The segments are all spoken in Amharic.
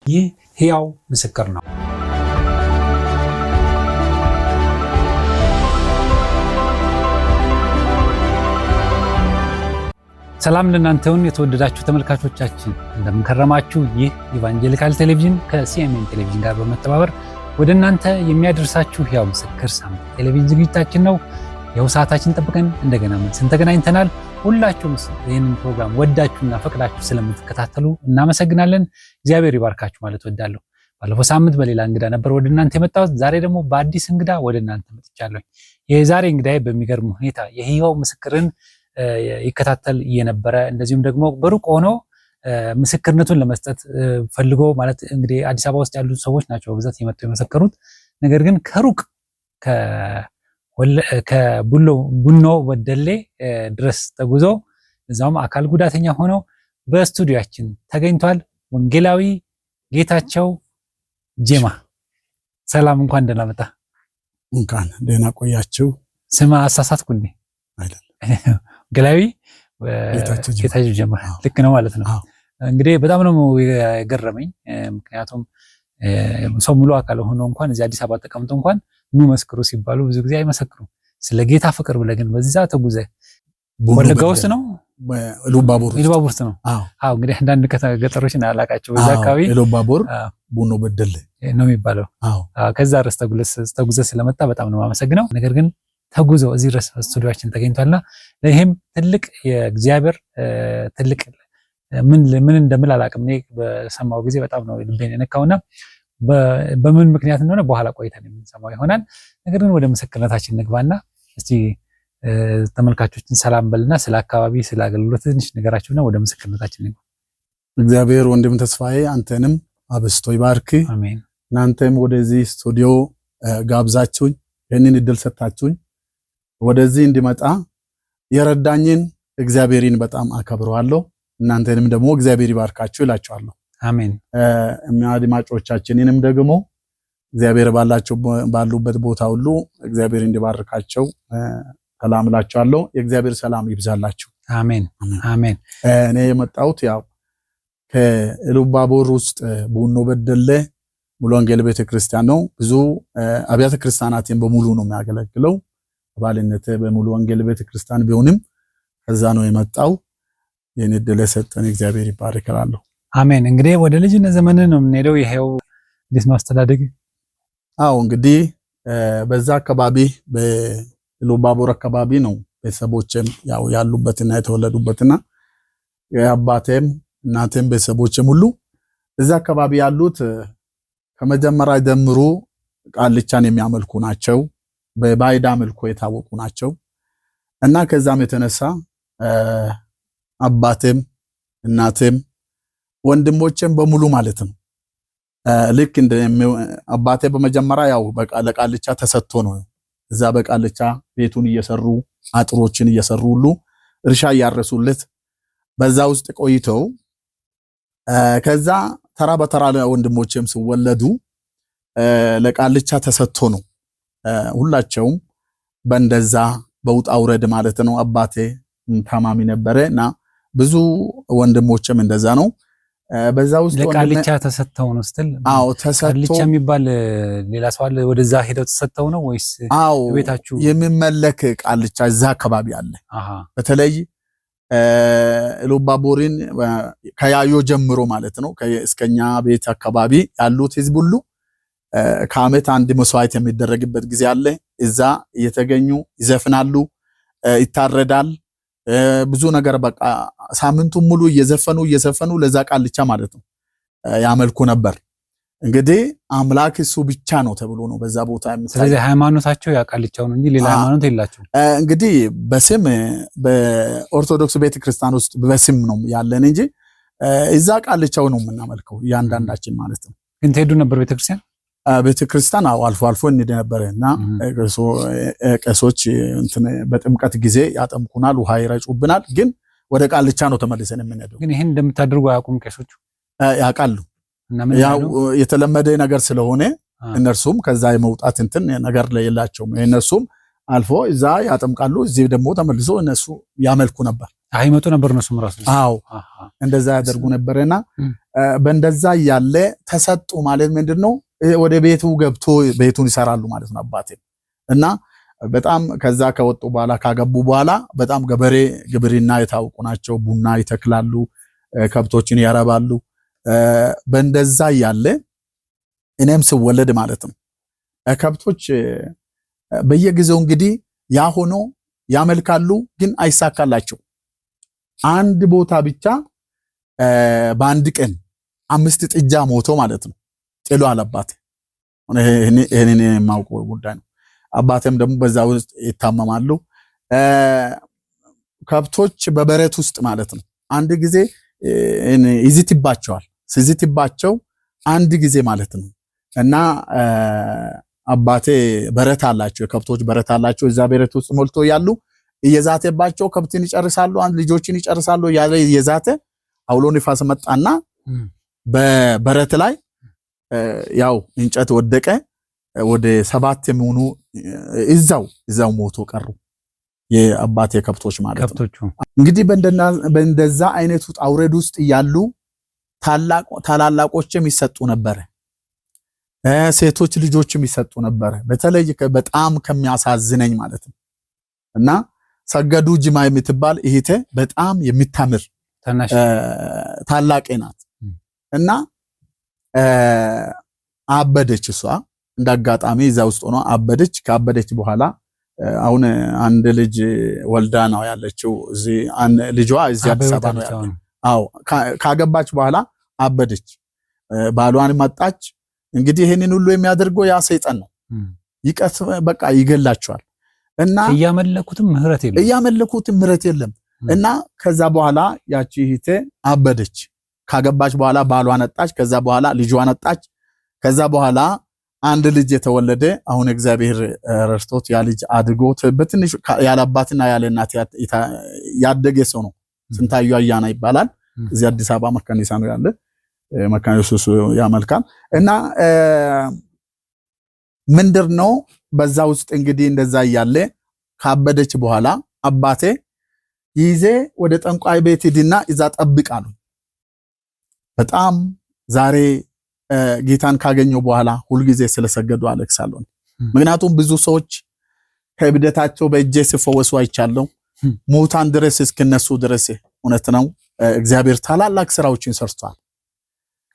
ይህ ሕያው ምስክር ነው። ሰላም ለእናንተውን የተወደዳችሁ ተመልካቾቻችን እንደምን ከረማችሁ። ይህ ኢቫንጀሊካል ቴሌቪዥን ከሲኤምኤን ቴሌቪዥን ጋር በመተባበር ወደ እናንተ የሚያደርሳችሁ ሕያው ምስክር ሳምንት ቴሌቪዥን ዝግጅታችን ነው። ይኸው ሰዓታችን ጠብቀን እንደገና መልሰን ተገናኝተናል። ሁላችሁም ይህንን ፕሮግራም ወዳችሁና ፈቅዳችሁ ስለምትከታተሉ እናመሰግናለን። እግዚአብሔር ይባርካችሁ ማለት ወዳለሁ። ባለፈው ሳምንት በሌላ እንግዳ ነበር ወደ እናንተ የመጣሁት። ዛሬ ደግሞ በአዲስ እንግዳ ወደ እናንተ መጥቻለሁ። የዛሬ እንግዳዬ በሚገርም ሁኔታ የሕያው ምስክርን ይከታተል የነበረ እንደዚሁም ደግሞ በሩቅ ሆኖ ምስክርነቱን ለመስጠት ፈልጎ ማለት እንግዲህ አዲስ አበባ ውስጥ ያሉ ሰዎች ናቸው በብዛት የመጡ የመሰከሩት። ነገር ግን ከሩቅ ከቡኖ በደሌ ድረስ ተጉዞ እዛውም አካል ጉዳተኛ ሆኖ በስቱዲዮአችን ተገኝቷል። ወንጌላዊ ጌታቸው ጄማ ሰላም፣ እንኳን ደህና መጣ። እንኳን ደህና ቆያችሁ። ስማ አሳሳትኩኝ አይደል? ወንጌላዊ ጌታቸው ጄማ ልክ ነው ማለት ነው። እንግዲህ በጣም ነው የገረመኝ። ምክንያቱም ሰው ሙሉ አካል ሆኖ እንኳን እዚህ አዲስ አበባ ተቀምጦ እንኳን ኑ መስክሩ ሲባሉ ብዙ ጊዜ አይመሰክሩም። ስለ ጌታ ፍቅር ብለህ ግን በዛ ተጉዘህ ወለጋ ውስጥ ነው ኢሉባቦር ውስጥ ነው። አዎ እንግዲህ አንዳንድ ገጠሮችን አላቃቸው በዛ አካባቢ ኢሉባቦር ቡኖ በደሌ ነው የሚባለው። ከዛ ድረስ ተጉዘህ ስለመጣ በጣም ነው የማመሰግነው። ነገር ግን ተጉዞ እዚህ ድረስ ስቱዲዮአችን ተገኝቷልና ይሄም ትልቅ የእግዚአብሔር ትልቅ ምን እንደምል አላቅም። እኔ በሰማው ጊዜ በጣም ነው ልቤን የነካውና በምን ምክንያት እንደሆነ በኋላ ቆይተን የምንሰማው ይሆናል። ነገር ግን ወደ ምስክርነታችን ንግባና እስቲ ተመልካቾችን ሰላም በልና ስለ አካባቢ ስለ አገልግሎት ትንሽ ነገራችሁና ወደ ምስክርነታችን ንግባ። እግዚአብሔር ወንድም ተስፋዬ አንተንም አብስቶ ይባርክ። አሜን። እናንተም ወደዚህ ስቱዲዮ ጋብዛችሁኝ ይህንን እድል ሰጣችሁኝ ወደዚህ እንዲመጣ የረዳኝን እግዚአብሔርን በጣም አከብረዋለሁ። እናንተንም ደግሞ እግዚአብሔር ይባርካችሁ እላችኋለሁ። አሜን። አድማጮቻችንንም ደግሞ እግዚአብሔር ባሉበት ቦታ ሁሉ እግዚአብሔር እንዲባርካቸው ሰላም እላችኋለሁ። የእግዚአብሔር ሰላም ይብዛላችሁ። አሜን አሜን። እኔ የመጣሁት ያው ከኢሉባቦር ውስጥ ቡኖ በደሌ ሙሉ ወንጌል ቤተክርስቲያን ነው። ብዙ አብያተ ክርስቲያናትን በሙሉ ነው የሚያገለግለው። አባልነቴ በሙሉ ወንጌል ቤተክርስቲያን ቢሆንም ከዛ ነው የመጣው። የኔ እድል የሰጠን እግዚአብሔር ይባርካለሁ። አሜን። እንግዲህ ወደ ልጅነት ዘመን ነው የምንሄደው። ይሄው እንዴት ነው አስተዳደግ? አዎ እንግዲህ በዛ አካባቢ በኢሉባቦር አካባቢ ነው ቤተሰቦቼም ያው ያሉበትና የተወለዱበትና የአባቴም እናቴም ቤተሰቦቼም ሁሉ እዛ አካባቢ ያሉት ከመጀመሪያ ጀምሮ ቃልቻን የሚያመልኩ ናቸው። በባይዳ አምልኮ የታወቁ ናቸው እና ከዛም የተነሳ አባቴም እናቴም ወንድሞቼም በሙሉ ማለት ነው ልክ እንደ አባቴ በመጀመሪያ ያው ለቃልቻ ተሰጥቶ ነው እዛ በቃልቻ ቤቱን እየሰሩ አጥሮችን እየሰሩ ሁሉ እርሻ እያረሱለት በዛ ውስጥ ቆይተው ከዛ ተራ በተራ ወንድሞቼም ሲወለዱ ለቃልቻ ተሰጥቶ ነው ሁላቸውም በእንደዛ በውጣ ውረድ ማለት ነው። አባቴ ታማሚ ነበረና ብዙ ወንድሞቼም እንደዛ ነው። በዛ ውስጥ ለቃልቻ ተሰጥተው ነው ስትል? አዎ ተሰጥቶ ቃልቻ የሚባል ሌላ ሰው አለ ወደዛ ሄደው ተሰጥተው ነው ወይስ ቤታችሁ የሚመለክ ቃልቻ እዛ አካባቢ አለ? በተለይ ኢሉባቦርን ከያዮ ጀምሮ ማለት ነው እስከኛ ቤት አካባቢ ያሉት ህዝብ ሁሉ ከዓመት አንድ መስዋዕት የሚደረግበት ጊዜ አለ። እዛ እየተገኙ ይዘፍናሉ፣ ይታረዳል። ብዙ ነገር በቃ ሳምንቱን ሙሉ እየዘፈኑ ለዛ ቃልቻ ማለት ነው ያመልኩ ነበር። እንግዲህ አምላክ እሱ ብቻ ነው ተብሎ ነው በዛ ቦታ የሚታይ። ስለዚህ ሃይማኖታቸው ያቃልቻው ነው እንጂ ሌላ ሃይማኖት የላቸው። እንግዲህ በስም በኦርቶዶክስ ቤተክርስቲያን ውስጥ በስም ነው ያለን እንጂ እዛ ቃልቻው ነው የምናመልከው እያንዳንዳችን ማለት ነው። ግን ትሄዱ ነበር ቤተክርስቲያን? አልፎ አልፎ እንደ ነበርና ቀሶች በጥምቀት ጊዜ ያጠምቁናል፣ ውሃ ይረጩብናል። ግን ወደ ቃልቻ ነው ተመልሰን የምንሄደው። ግን ይሄን እንደምታደርጉ አያውቁም ቀሶቹ? ያውቃሉ። ያው የተለመደ ነገር ስለሆነ እነርሱም ከዛ የመውጣት ነገር ላይ የላቸውም። እነርሱም አልፎ እዛ ያጠምቃሉ፣ እዚህ ደግሞ ተመልሶ እነሱ ያመልኩ ነበር። አይመጡ ነበር እነሱም ራሱ? አዎ እንደዛ ያደርጉ ነበርና በእንደዛ ያለ ተሰጡ ማለት ምንድነው ወደ ቤቱ ገብቶ ቤቱን ይሰራሉ ማለት ነው አባቴ እና በጣም ከዛ ከወጡ በኋላ ካገቡ በኋላ በጣም ገበሬ ግብርና የታወቁ ናቸው። ቡና ይተክላሉ፣ ከብቶችን ያረባሉ። በእንደዛ ያለ እኔም ስወለድ ማለት ነው ከብቶች በየጊዜው እንግዲህ ያ ሆኖ ያመልካሉ፣ ግን አይሳካላቸው። አንድ ቦታ ብቻ በአንድ ቀን 5 ጥጃ ሞቶ ማለት ነው ጥሎ አለባት። ይሄንን የማውቀው ጉዳይ ነው። አባቴም ደግሞ በዛ ውስጥ ይታመማሉ። ከብቶች በበረት ውስጥ ማለት ነው አንድ ጊዜ ይዝትባቸዋል። ሲዝትባቸው አንድ ጊዜ ማለት ነው እና አባቴ በረት አላቸው፣ የከብቶች በረት አላቸው። እዛ በረት ውስጥ ሞልቶ ያሉ እየዛተባቸው ከብትን ይጨርሳሉ፣ አንድ ልጆችን ይጨርሳሉ። ያለ እየዛተ አውሎ ንፋስ መጣና በበረት ላይ ያው እንጨት ወደቀ። ወደ 7 የሚሆኑ እዛው ሞቶ ቀሩ፣ የአባቴ ከብቶች ማለት ነው። እንግዲህ በእንደዛ አይነቱ አውረድ ውስጥ ያሉ ታላላቆችም ይሰጡ ነበር፣ ሴቶች ልጆችም ይሰጡ ነበር። በተለይ በጣም ከሚያሳዝነኝ ማለት ነው እና ሰገዱ ጅማ የምትባል እህቴ በጣም የምታምር ታላቄ ናት እና አበደች። እሷ እንዳጋጣሚ እዛ ውስጥ ሆኖ አበደች። ካበደች በኋላ አሁን አንድ ልጅ ወልዳ ነው ያለችው። እዚህ ልጇ እዚህ አዲስ አበባ ነው ያለው። አዎ ካገባች በኋላ አበደች። ባሏን መጣች። እንግዲህ ይሄንን ሁሉ የሚያደርገው ያ ሰይጣን ነው። ይቀስ በቃ ይገላቸዋል እና እያመለኩትም ምህረት የለም እና ከዛ በኋላ ያቺ እህቴ አበደች። ካገባች በኋላ ባሏን አጣች። ከዛ በኋላ ልጇን አጣች። ከዛ በኋላ አንድ ልጅ የተወለደ አሁን እግዚአብሔር ረድቶት ያ ልጅ አድጎት በትንሽ ያለ አባትና ያለ እናት ያደገ ሰው ነው። ስንታዩ አያና ይባላል። እዚህ አዲስ አበባ መካኒሳ ነው ያለ። መካኒሱ ያመልካል እና ምንድነው በዛ ውስጥ እንግዲህ እንደዛ ያለ ካበደች በኋላ አባቴ ይዜ ወደ ጠንቋይ ቤት ሂድና እዛ ጠብቃሉ። በጣም ዛሬ ጌታን ካገኘው በኋላ ሁልጊዜ ስለሰገዱ አለቅሳለሁ። ምክንያቱም ብዙ ሰዎች ከእብደታቸው በእጄ ሲፈወሱ አይቻለሁ። ሙታን ድረስ እስከነሱ ድረስ እውነት ነው እግዚአብሔር ታላላቅ ስራዎችን ሰርቷል።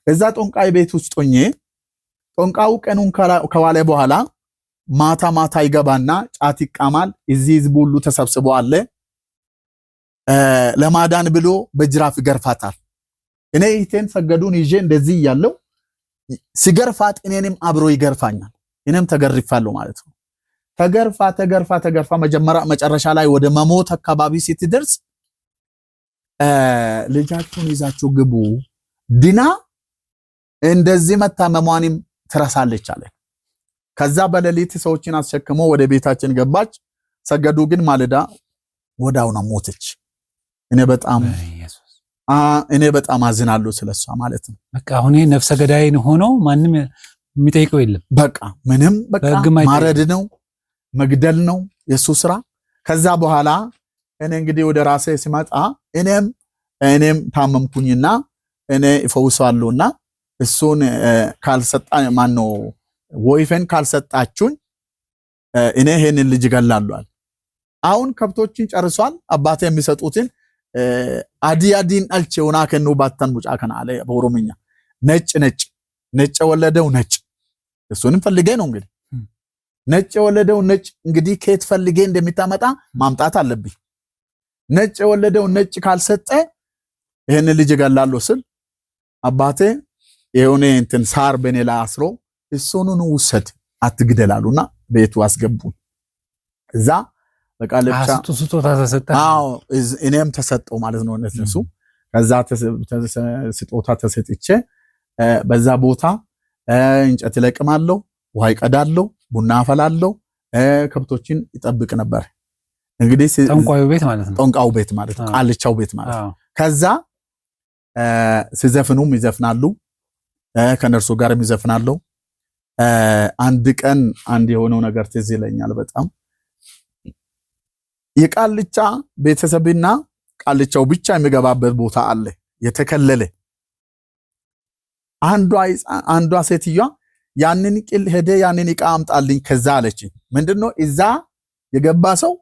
እዛ ጠንቋይ ቤት ውስጥ ሆኜ ጠንቋዩ ቀኑን ከዋለ በኋላ ማታ ማታ ይገባና ጫት ይቃማል። እዚህ ህዝብ ሁሉ ተሰብስቦ አለ። ለማዳን ብሎ በጅራፍ ይገርፋታል። እኔ ይቴን ሰገዱን ይዤ እንደዚህ ያለው ሲገርፋት እኔንም አብሮ ይገርፋኛል። እኔም ተገርፋለሁ ማለት ነው። ተገርፋ መጨረሻ ላይ ወደ መሞት አካባቢ ስትደርስ ልጃችሁን ይዛችሁ ግቡ፣ ድና እንደዚህ መታመሟንም ትረሳለች አለ። ከዛ በሌሊት ሰዎችን አስሸክሞ ወደ ቤታችን ገባች። ሰገዱ ግን ማለዳ ወዳው ነው ሞተች። እኔ በጣም አዝናለሁ ስለሷ ማለት ነው። በቃ አሁን ነፍሰ ገዳይን ሆኖ ማንም የሚጠይቀው የለም። በቃ ምንም በቃ ማረድ ነው መግደል ነው የሱ ስራ። ከዛ በኋላ እኔ እንግዲህ ወደ ራሴ ሲመጣ እኔም ታመምኩኝና እኔ እፈውሳለሁና እሱን ካልሰጣኝ ማነው ወይፈን ካልሰጣችሁኝ እኔ ይሄንን ልጅ ገላሏል። አሁን ከብቶችን ጨርሷል። አባቴ የሚሰጡትን አዲያዲን አልቼውና ከኑ ባተን ሙጫ ከና አለ በኦሮምኛ ነጭ ወለደው ነጭ እሱንም ፈልጌ ነው እንግዲህ ነጭ ወለደው ነጭ እንግዲህ ከየት ፈልጌ እንደሚታመጣ ማምጣት አለብኝ። ነጭ ወለደው ነጭ ካልሰጠ ይሄን ልጅ ገላለው ስል አባቴ የሆነ እንትን ሳር በኔላ አስሮ እሱኑን ውሰድ አትግደላሉና ቤቱ አስገቡ። እዛ በቃ ለብቻ ስጦታ ተሰጠ። አዎ እኔም ተሰጠው ማለት ነው እነሱ። ከዛ ስጦታ ተሰጥቼ በዛ ቦታ እንጨት ለቅማለሁ፣ ውሃ ይቀዳለሁ፣ ቡና አፈላለሁ፣ ከብቶችን ይጠብቅ ነበር። እንግዲህ ጠንቋዩ ቤት ማለት ነው። ጠንቋዩ ቤት ማለት ነው። ቃልቻው ቤት ማለት ነው። ከዛ ሲዘፍኑም ይዘፍናሉ፣ ከነርሱ ጋርም ይዘፍናሉ። አንድ ቀን አንድ የሆነው ነገር ትዝ ይለኛል በጣም የቃልቻ ቤተሰብና ቃልቻው ብቻ የሚገባበት ቦታ አለ የተከለለ። አንዷ ሴትዮዋ ያንን ቅል ሄደ ያንን ዕቃ አምጣልኝ ከዛ አለች። ምንድነው እዛ የገባ ሰው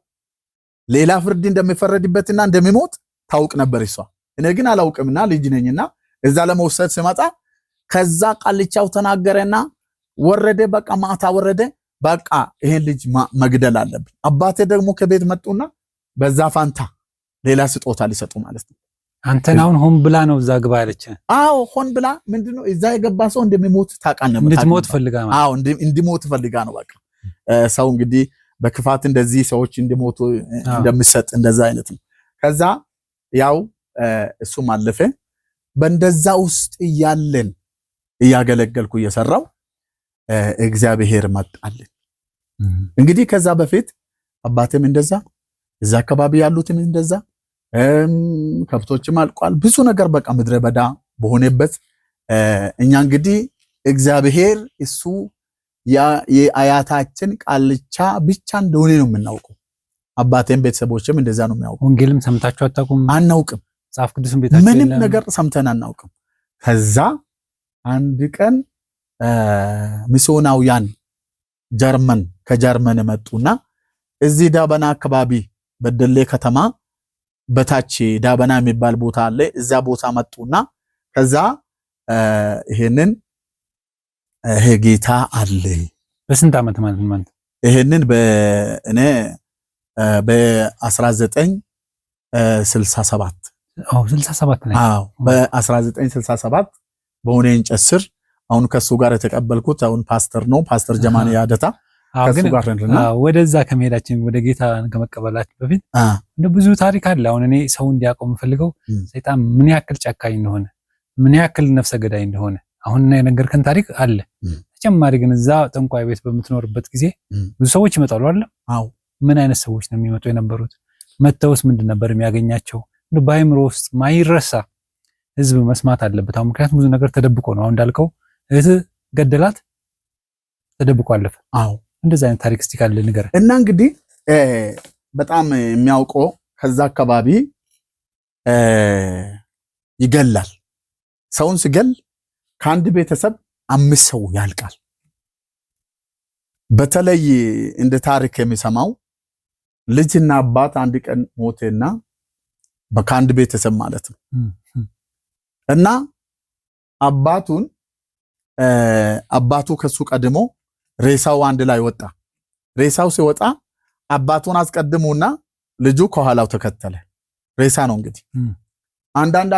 ሌላ ፍርድ እንደሚፈረድበትና እንደሚሞት ታውቅ ነበር እሷ። እኔ ግን አላውቅምና ልጅ ነኝና እዛ ለመውሰድ ስመጣ ከዛ ቃልቻው ተናገረና ወረደ። በቃ ማታ ወረደ። በቃ ይሄን ልጅ መግደል አለብኝ። አባቴ ደግሞ ከቤት መጡና በዛ ፋንታ ሌላ ስጦታ ሊሰጡ ማለት ነው። አንተን አሁን ሆን ብላ ነው እዛ ግባ ያለች? አዎ ሆን ብላ። ምንድነው እዛ የገባ ሰው እንደሚሞት ታውቃለህ? እንድትሞት ፈልጋ ማለት? አዎ እንዲሞት ፈልጋ ነው። በቃ ሰው እንግዲህ በክፋት እንደዚህ ሰዎች እንዲሞቱ እንደሚሰጥ እንደዛ አይነት ነው። ከዛ ያው እሱም አለፈ። በእንደዛ ውስጥ እያለን እያገለገልኩ እየሰራው እግዚአብሔር መጣልን። እንግዲህ ከዛ በፊት አባቴም እንደዛ እዛ አካባቢ ያሉትም እንደዛ ከብቶችም አልቋል። ብዙ ነገር በቃ ምድረ በዳ በሆነበት እኛ እንግዲህ እግዚአብሔር እሱ የአያታችን ቃልቻ ብቻ እንደሆነ ነው የምናውቀው። አባቴም ቤተሰቦችም እንደዛ ነው የሚያውቁ። ወንጌልም ሰምታችሁ አታውቁም? አናውቅም። መጽሐፍ ቅዱስም ቤታችን ምንም ነገር ሰምተን አናውቅም። ከዛ አንድ ቀን ሚስዮናውያን ከጀርመን መጡና እዚህ ዳበና አካባቢ በደሌ ከተማ በታች ዳበና የሚባል ቦታ አለ። እዛ ቦታ መጡና ከዛ ይሄንን ይሄ ጌታ አለ። በስንት ዓመት ማለት ይሄንን በእኔ በ1967 67 ላይ በ1967 በሆነ እንጨት ስር አሁን ከሱ ጋር የተቀበልኩት አሁን ፓስተር ነው። ፓስተር ጀማኔ ያደታ ከሱ ጋር ነውና ወደዛ ከመሄዳችን ወደ ጌታ ከመቀበላችን በፊት እንደ ብዙ ታሪክ አለ። አሁን እኔ ሰው እንዲያውቀው የምፈልገው ሰይጣን ምን ያክል ጨካኝ እንደሆነ፣ ምን ያክል ነፍሰ ገዳይ እንደሆነ አሁን የነገርከን ታሪክ አለ። ተጨማሪ ግን እዛ ጠንቋይ ቤት በምትኖርበት ጊዜ ብዙ ሰዎች ይመጣሉ አይደል? አዎ። ምን አይነት ሰዎች ነው የሚመጡ የነበሩት? መተውስ ምንድን ነበር የሚያገኛቸው? በአይምሮ ውስጥ ማይረሳ ህዝብ መስማት አለበት። አሁን ምክንያቱም ብዙ ነገር ተደብቆ ነው። አሁን እንዳልከው እህት ገደላት ተደብቆ አለፈ። አዎ። እንደዛ አይነት ታሪክ እስቲ ካለ ንገር። እና እንግዲህ በጣም የሚያውቀው ከዛ አካባቢ ይገላል። ሰውን ሲገል ከአንድ ቤተሰብ 5 ሰው ያልቃል። በተለይ እንደ ታሪክ የሚሰማው ልጅና አባት አንድ ቀን ሞተና ከአንድ ቤተሰብ ማለት ነው እና አባቱ ከሱ ቀድሞ ሬሳው አንድ ላይ ወጣ። ሬሳው ሲወጣ አባቱን አስቀድሙና ልጁ ከኋላው ተከተለ። ሬሳ ነው እንግዲህ። አንዳንድ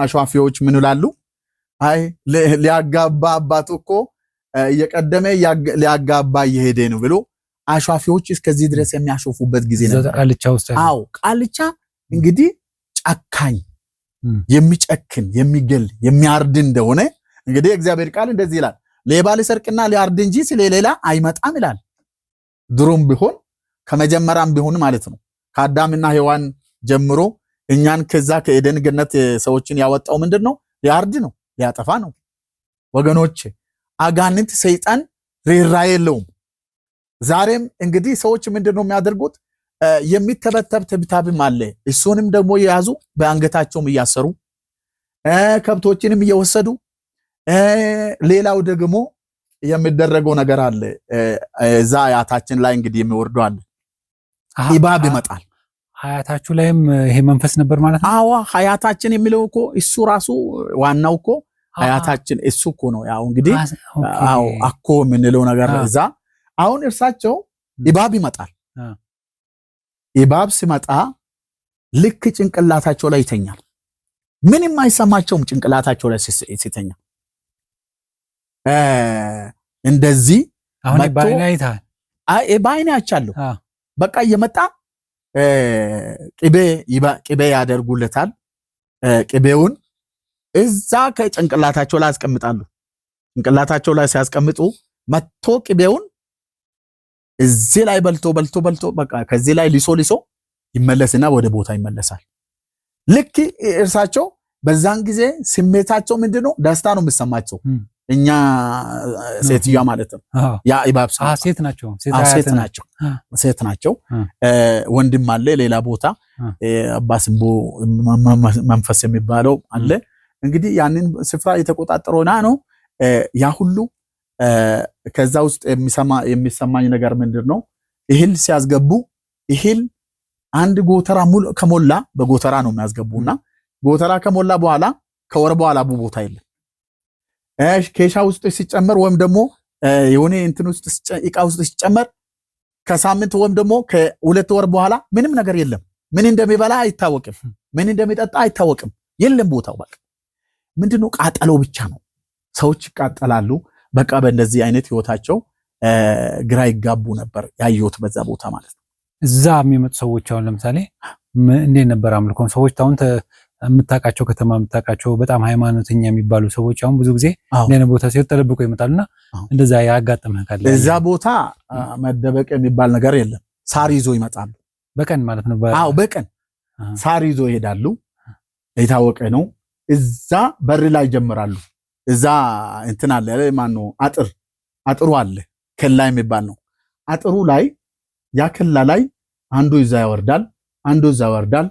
አሽዋፊዎች ምን ይላሉ? አይ ሊያጋባ አባቱ እኮ እየቀደመ ሊያጋባ እየሄደ ነው ብሎ አሽዋፊዎች እስከዚህ ድረስ የሚያሾፉበት ጊዜ ነበር። አዎ ቃልቻ እንግዲህ ጨካኝ፣ የሚጨክን፣ የሚገል፣ የሚያርድ እንደሆነ እንግዲህ እግዚአብሔር ቃል እንደዚህ ይላል፣ ሌባ ሊሰርቅና ሊያርድ እንጂ ስለሌላ አይመጣም ይላል። ድሮም ቢሆን ከመጀመሪያም ቢሆን ማለት ነው ከአዳምና ሔዋን ጀምሮ እኛን ከዛ ከኤደን ገነት ሰዎችን ያወጣው ምንድነው? ሊያርድ ነው፣ ሊያጠፋ ነው። ወገኖች አጋንንት ሰይጣን ርህራሄ የለውም። ዛሬም እንግዲህ ሰዎች ምንድነው የሚያደርጉት? የሚተበተብ ትብታብም አለ። እሱንም ደግሞ የያዙ በአንገታቸውም እያሰሩ ከብቶችንም እየወሰዱ ሌላው ደግሞ የሚደረገው ነገር አለ። እዛ አያታችን ላይ እንግዲህ የሚወርዱ አለ። ኢባብ ይመጣል። ሀያታችሁ ላይም ይሄ መንፈስ ነበር ማለት ነው? አዎ ሀያታችን የሚለው እኮ እሱ ራሱ ዋናው እኮ ሀያታችን እሱ እኮ ነው። ያው እንግዲህ አዎ አኮ የምንለው ነገር እዛ አሁን እርሳቸው ኢባብ ይመጣል። ኢባብ ሲመጣ ልክ ጭንቅላታቸው ላይ ይተኛል። ምንም አይሰማቸውም። ጭንቅላታቸው ላይ ሲተኛ እንደዚህ አሁን ባይና አይታል። ባይና ያቻለሁ። በቃ እየመጣ ቅቤ ያደርጉለታል። ቅቤውን እዛ ከጭንቅላታቸው ላይ ያስቀምጣሉ። ጭንቅላታቸው ላይ ሲያስቀምጡ መጥቶ ቅቤውን እዚህ ላይ በልቶ በቃ ከዚህ ላይ ሊሶ ይመለስና ወደ ቦታ ይመለሳል። ልክ እርሳቸው በዛን ጊዜ ስሜታቸው ምንድነው? ደስታ ነው የሚሰማቸው። እኛ ሴትዮዋ ማለት ነው ያ ኢባብ ሴት ናቸው። ወንድም አለ ሌላ ቦታ አባስምቦ መንፈስ የሚባለው አለ። እንግዲህ ያንን ስፍራ የተቆጣጠረውና ነው ያ ሁሉ ከዛ ውስጥ የሚሰማኝ ነገር ምንድነው? እህል ሲያስገቡ እህል አንድ ጎተራ ሙሉ ከሞላ በጎተራ ነው የሚያስገቡና ጎተራ ከሞላ በኋላ ከወር በኋላ ቦታ የለም። ኬሻ ውስጥ ሲጨመር ወይም ደግሞ የሆነ እንትን ውስጥ እቃ ውስጥ ሲጨመር ከሳምንት ወይም ደግሞ ከሁለት ወር በኋላ ምንም ነገር የለም። ምን እንደሚበላ አይታወቅም፣ ምን እንደሚጠጣ አይታወቅም። የለም ቦታው በቃ ምንድነው ቃጠሎ ብቻ ነው። ሰዎች ይቃጠላሉ። በቃ በእንደዚህ አይነት ህይወታቸው ግራ ይጋቡ ነበር ያየሁት በዛ ቦታ ማለት ነው። እዛ የሚመጡ ሰዎች አሁን ለምሳሌ እንዴት ነበር አምልኮ? ሰዎች አሁን የምታውቃቸው ከተማ የምታውቃቸው በጣም ሃይማኖተኛ የሚባሉ ሰዎች አሁን ብዙ ጊዜ እንደነ ቦታ ሲወጣ ተደብቆ ይመጣሉና እንደዛ ያጋጥመህ ካለ? እዛ ቦታ መደበቅ የሚባል ነገር የለም። ሳር ይዞ ይመጣሉ። በቀን ማለት ነው? አዎ በቀን ሳር ይዞ ይሄዳሉ። የታወቀ ነው። እዛ በር ላይ ይጀምራሉ። እዛ እንትን አለ ማነው አጥሩ አለ፣ ከላ የሚባል ነው። አጥሩ ላይ ያ ከላ ላይ አንዱ እዛ ያወርዳል፣ አንዱ እዛ ያወርዳል።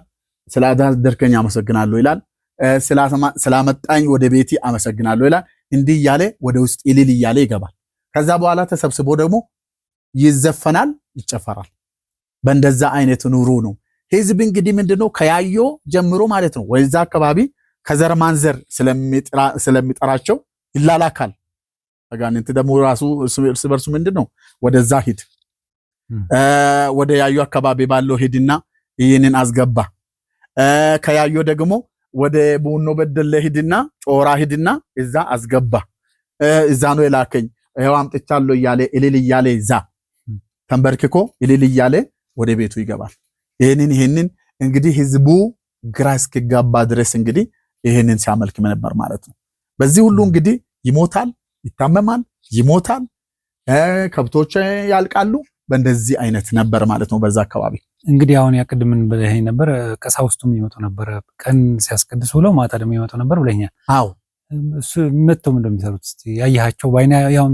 ስላዳደርከኝ አመሰግናለሁ ይላል። ስላመጣኝ ወደ ቤቲ አመሰግናለሁ ይላል። እንዲህ እያለ ወደ ውስጥ ይልል እያለ ይገባል። ከዛ በኋላ ተሰብስቦ ደግሞ ይዘፈናል፣ ይጨፈራል። በእንደዛ አይነት ኑሮ ነው ህዝብ እንግዲህ ምንድነው ከያዮ ጀምሮ ማለት ነው ወይዛ አካባቢ ከዘር ማንዘር ስለሚጠራቸው ይላላካል። አጋንንት ደግሞ ራሱ እርስ በርሱ ምንድነው ወደዛ ሂድ ወደ ያዩ አካባቢ ባለው ሂድና ይህንን አስገባ፣ ከያዩ ደግሞ ወደ ቡኖ በደለ ሂድና ጮራ ሂድና እዛ አስገባ፣ እዛ ነው የላከኝ ይሄው አምጥቻለሁ እያለ እልል እያለ እዛ ተንበርክኮ እልል እያለ ወደ ቤቱ ይገባል። ይሄንን እንግዲህ ህዝቡ ግራ እስኪጋባ ድረስ እንግዲህ ይሄንን ሲያመልክ ነበር ማለት ነው። በዚህ ሁሉ እንግዲህ ይሞታል፣ ይታመማል፣ ይሞታል፣ ከብቶች ያልቃሉ። በእንደዚህ አይነት ነበር ማለት ነው በዛ አካባቢ። እንግዲህ አሁን ያቅድምን ብለኸኝ ነበር ቀሳውስቱም ይመጡ ነበር ቀን ሲያስቀድሱ ብለው ማታ ደግሞ ይመጡ ነበር ብለኛል። አዎ እሱ መጥተው እንደሚሰሩት እስቲ ያያቸው ባይና ያው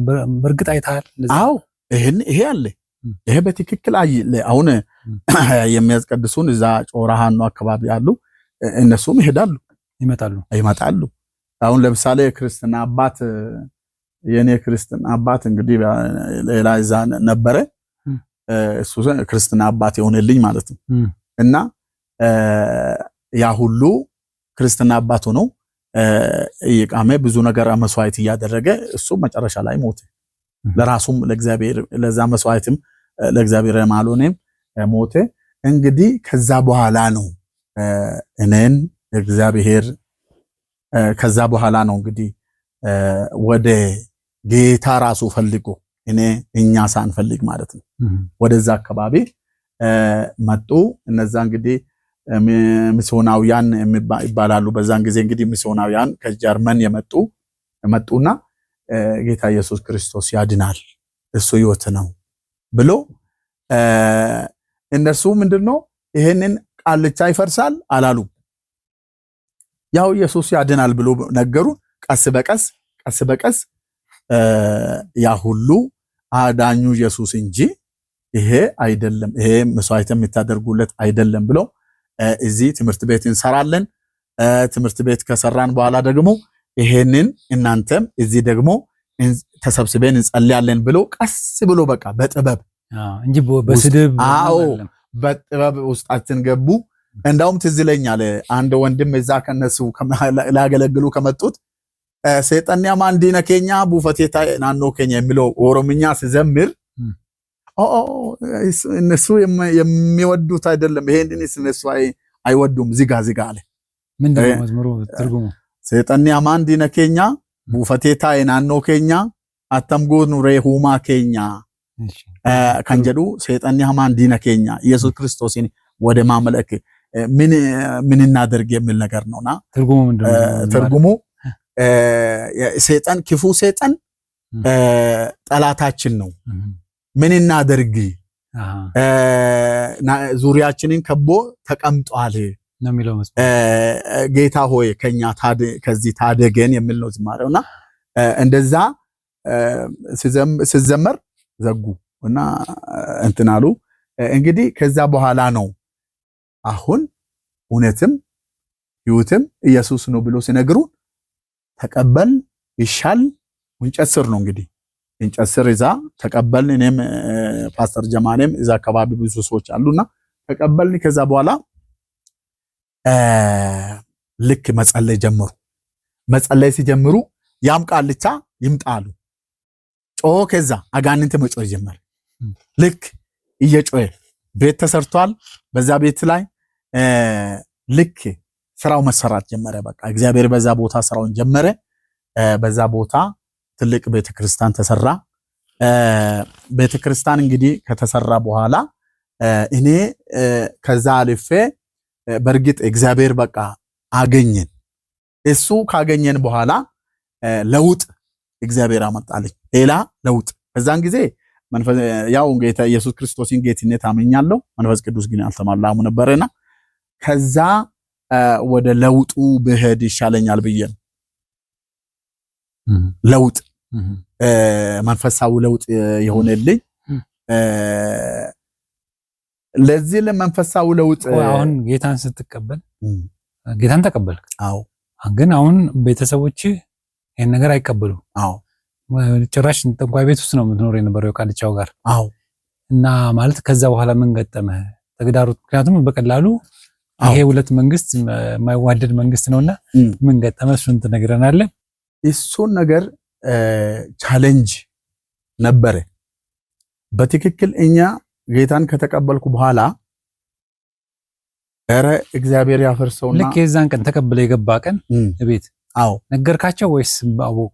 በርግጥ አይተሃል? አዎ ይሄ አለ። ይሄ በትክክል አሁን የሚያስቀድሱን እዛ ጮራሃኑ አካባቢ ያሉ እነሱም ይመጣሉ። አሁን ለምሳሌ ክርስትና አባት የኔ ክርስትና አባት እንግዲህ ሌላ እዛ ነበረ እሱ ክርስትና አባት የሆነልኝ ማለት ነው። እና ያ ሁሉ ክርስትና አባት ሆኖ ይቃመ ብዙ ነገር መስዋዕት እያደረገ እሱ መጨረሻ ላይ ሞተ። ለራሱም ለእግዚአብሔር ለዛ መስዋዕትም ለእግዚአብሔር ማሎኔም ሞተ። እንግዲህ ከዛ በኋላ ነው እኔን እግዚአብሔር ከዛ በኋላ ነው እንግዲህ ወደ ጌታ ራሱ ፈልጎ እኛ ሳንፈልግ ማለት ነው ወደዛ አካባቢ መጡ። እነዛ እንግዲህ ሚስዮናውያን ይባላሉ። በዛን ጊዜ እንግዲህ ሚስዮናውያን ከጀርመን መጡና ጌታ ኢየሱስ ክርስቶስ ያድናል እሱ ሕይወት ነው ብሎ እነሱ ምንድነው ይሄንን ቃልቻ ይፈርሳል አላሉ። ያው ኢየሱስ ያድናል ብሎ ነገሩ። ቀስ በቀስ ያ ሁሉ አዳኙ ኢየሱስ እንጂ ይሄ አይደለም፣ ይሄ መስዋዕት የምታደርጉለት አይደለም ብሎ እዚህ ትምህርት ቤት እንሰራለን። ትምህርት ቤት ከሰራን በኋላ ደግሞ ይሄንን እናንተም እዚህ ደግሞ ተሰብስበን እንጸልያለን ብሎ ቀስ ብሎ በቃ በጥበብ እንጂ በስድብ በጥበብ ውስጣችን ገቡ። እንዳውም ትዝ ይለኛል አንድ ወንድም እዛ ከነሱ ላገለግሉ ከመጡት ሰይጣንያ ማንዲና ኬኛ ቡፈቴታ ናኖ ኬኛ የሚለው ኦሮምኛ ሲዘምር እነሱ የሚወዱት አይደለም፣ ይሄንን እነሱ አይወዱም። ዝጋ አለ። ምንድነው መዝሙሩ ትርጉሙ? ሰይጣንያ ማንዲና ኬኛ ቡፈቴታ ናኖ ኬኛ አተምጎኑ ሬሁማ ኬኛ ከንጀዱ ሰይጣንያ ማንዲና ኬኛ ኢየሱስ ክርስቶስን ወደ ማምለክ ምን እናደርግ የሚል ነገር ነውና ትርጉሙ ምንድነው? ትርጉሙ ሰይጣን ክፉ ሰይጣን ጠላታችን ነው። ምን እናደርግ ዙሪያችንን ከቦ ተቀምጧል ነው የሚለው መስመር። ጌታ ሆይ ከዚህ ታደገን የሚል ነው ዝማሬውና እንደዛ ሲዘመር ዘጉ እና እንትን አሉ። እንግዲህ ከዛ በኋላ ነው አሁን እውነትም ሕይወትም ኢየሱስ ነው ብሎ ሲነግሩ ተቀበል ይሻል እንጨት ስር ነው እንግዲህ እንጨት ስር እዛ ተቀበልን። እኔም ፓስተር ጀማኔም እዛ አካባቢ ብዙ ሰዎች አሉና ተቀበልን። ከዛ በኋላ ልክ መጸለይ ጀመሩ። መጸለይ ሲጀምሩ ያም ቃልቻ ይምጣሉ ጮህ። ከዛ አጋንንት መጮህ ጀመረ። ልክ እየጮህ ቤት ተሰርቷል። በዛ ቤት ላይ ልክ ስራው መሰራት ጀመረ። በቃ እግዚአብሔር በዛ ቦታ ስራውን ጀመረ። በዛ ቦታ ትልቅ ቤተክርስቲያን ተሰራ። ቤተክርስቲያን እንግዲህ ከተሰራ በኋላ እኔ ከዛ አልፌ በእርግጥ እግዚአብሔር በቃ አገኘን። እሱ ካገኘን በኋላ ለውጥ እግዚአብሔር አመጣልኝ፣ ሌላ ለውጥ። በዛን ጊዜ ያው ጌታ ኢየሱስ ክርስቶስን ጌትነት አመኛለሁ፣ መንፈስ ቅዱስ ግን አልተሞላሁም ነበርና ከዛ ወደ ለውጡ ብሄድ ይሻለኛል ብዬ ነው። ለውጥ መንፈሳዊ ለውጥ የሆነልኝ ለዚህ ለመንፈሳዊ ለውጥ አሁን ጌታን ስትቀበል ጌታን ተቀበልክ? አዎ። ግን አሁን ቤተሰቦች ይሄን ነገር አይቀበሉም። አዎ። ጭራሽ ጠንቋይ ቤት ውስጥ ነው የምትኖር የነበረው ቃልቻው ጋር። አዎ። እና ማለት ከዛ በኋላ ምን ገጠመህ ተግዳሮት? ምክንያቱም በቀላሉ ይሄ ሁለት መንግስት የማይዋደድ መንግስት ነውና ምን ገጠመህ? እሱን ትነግረናለህ? እሱን ነገር ቻሌንጅ ነበረ። በትክክል እኛ ጌታን ከተቀበልኩ በኋላ ኧረ እግዚአብሔር ያፈርሰውና ልክ የዛን ቀን ተቀብለ የገባ ቀን ቤት አዎ ነገርካቸው ወይስ አወቁ?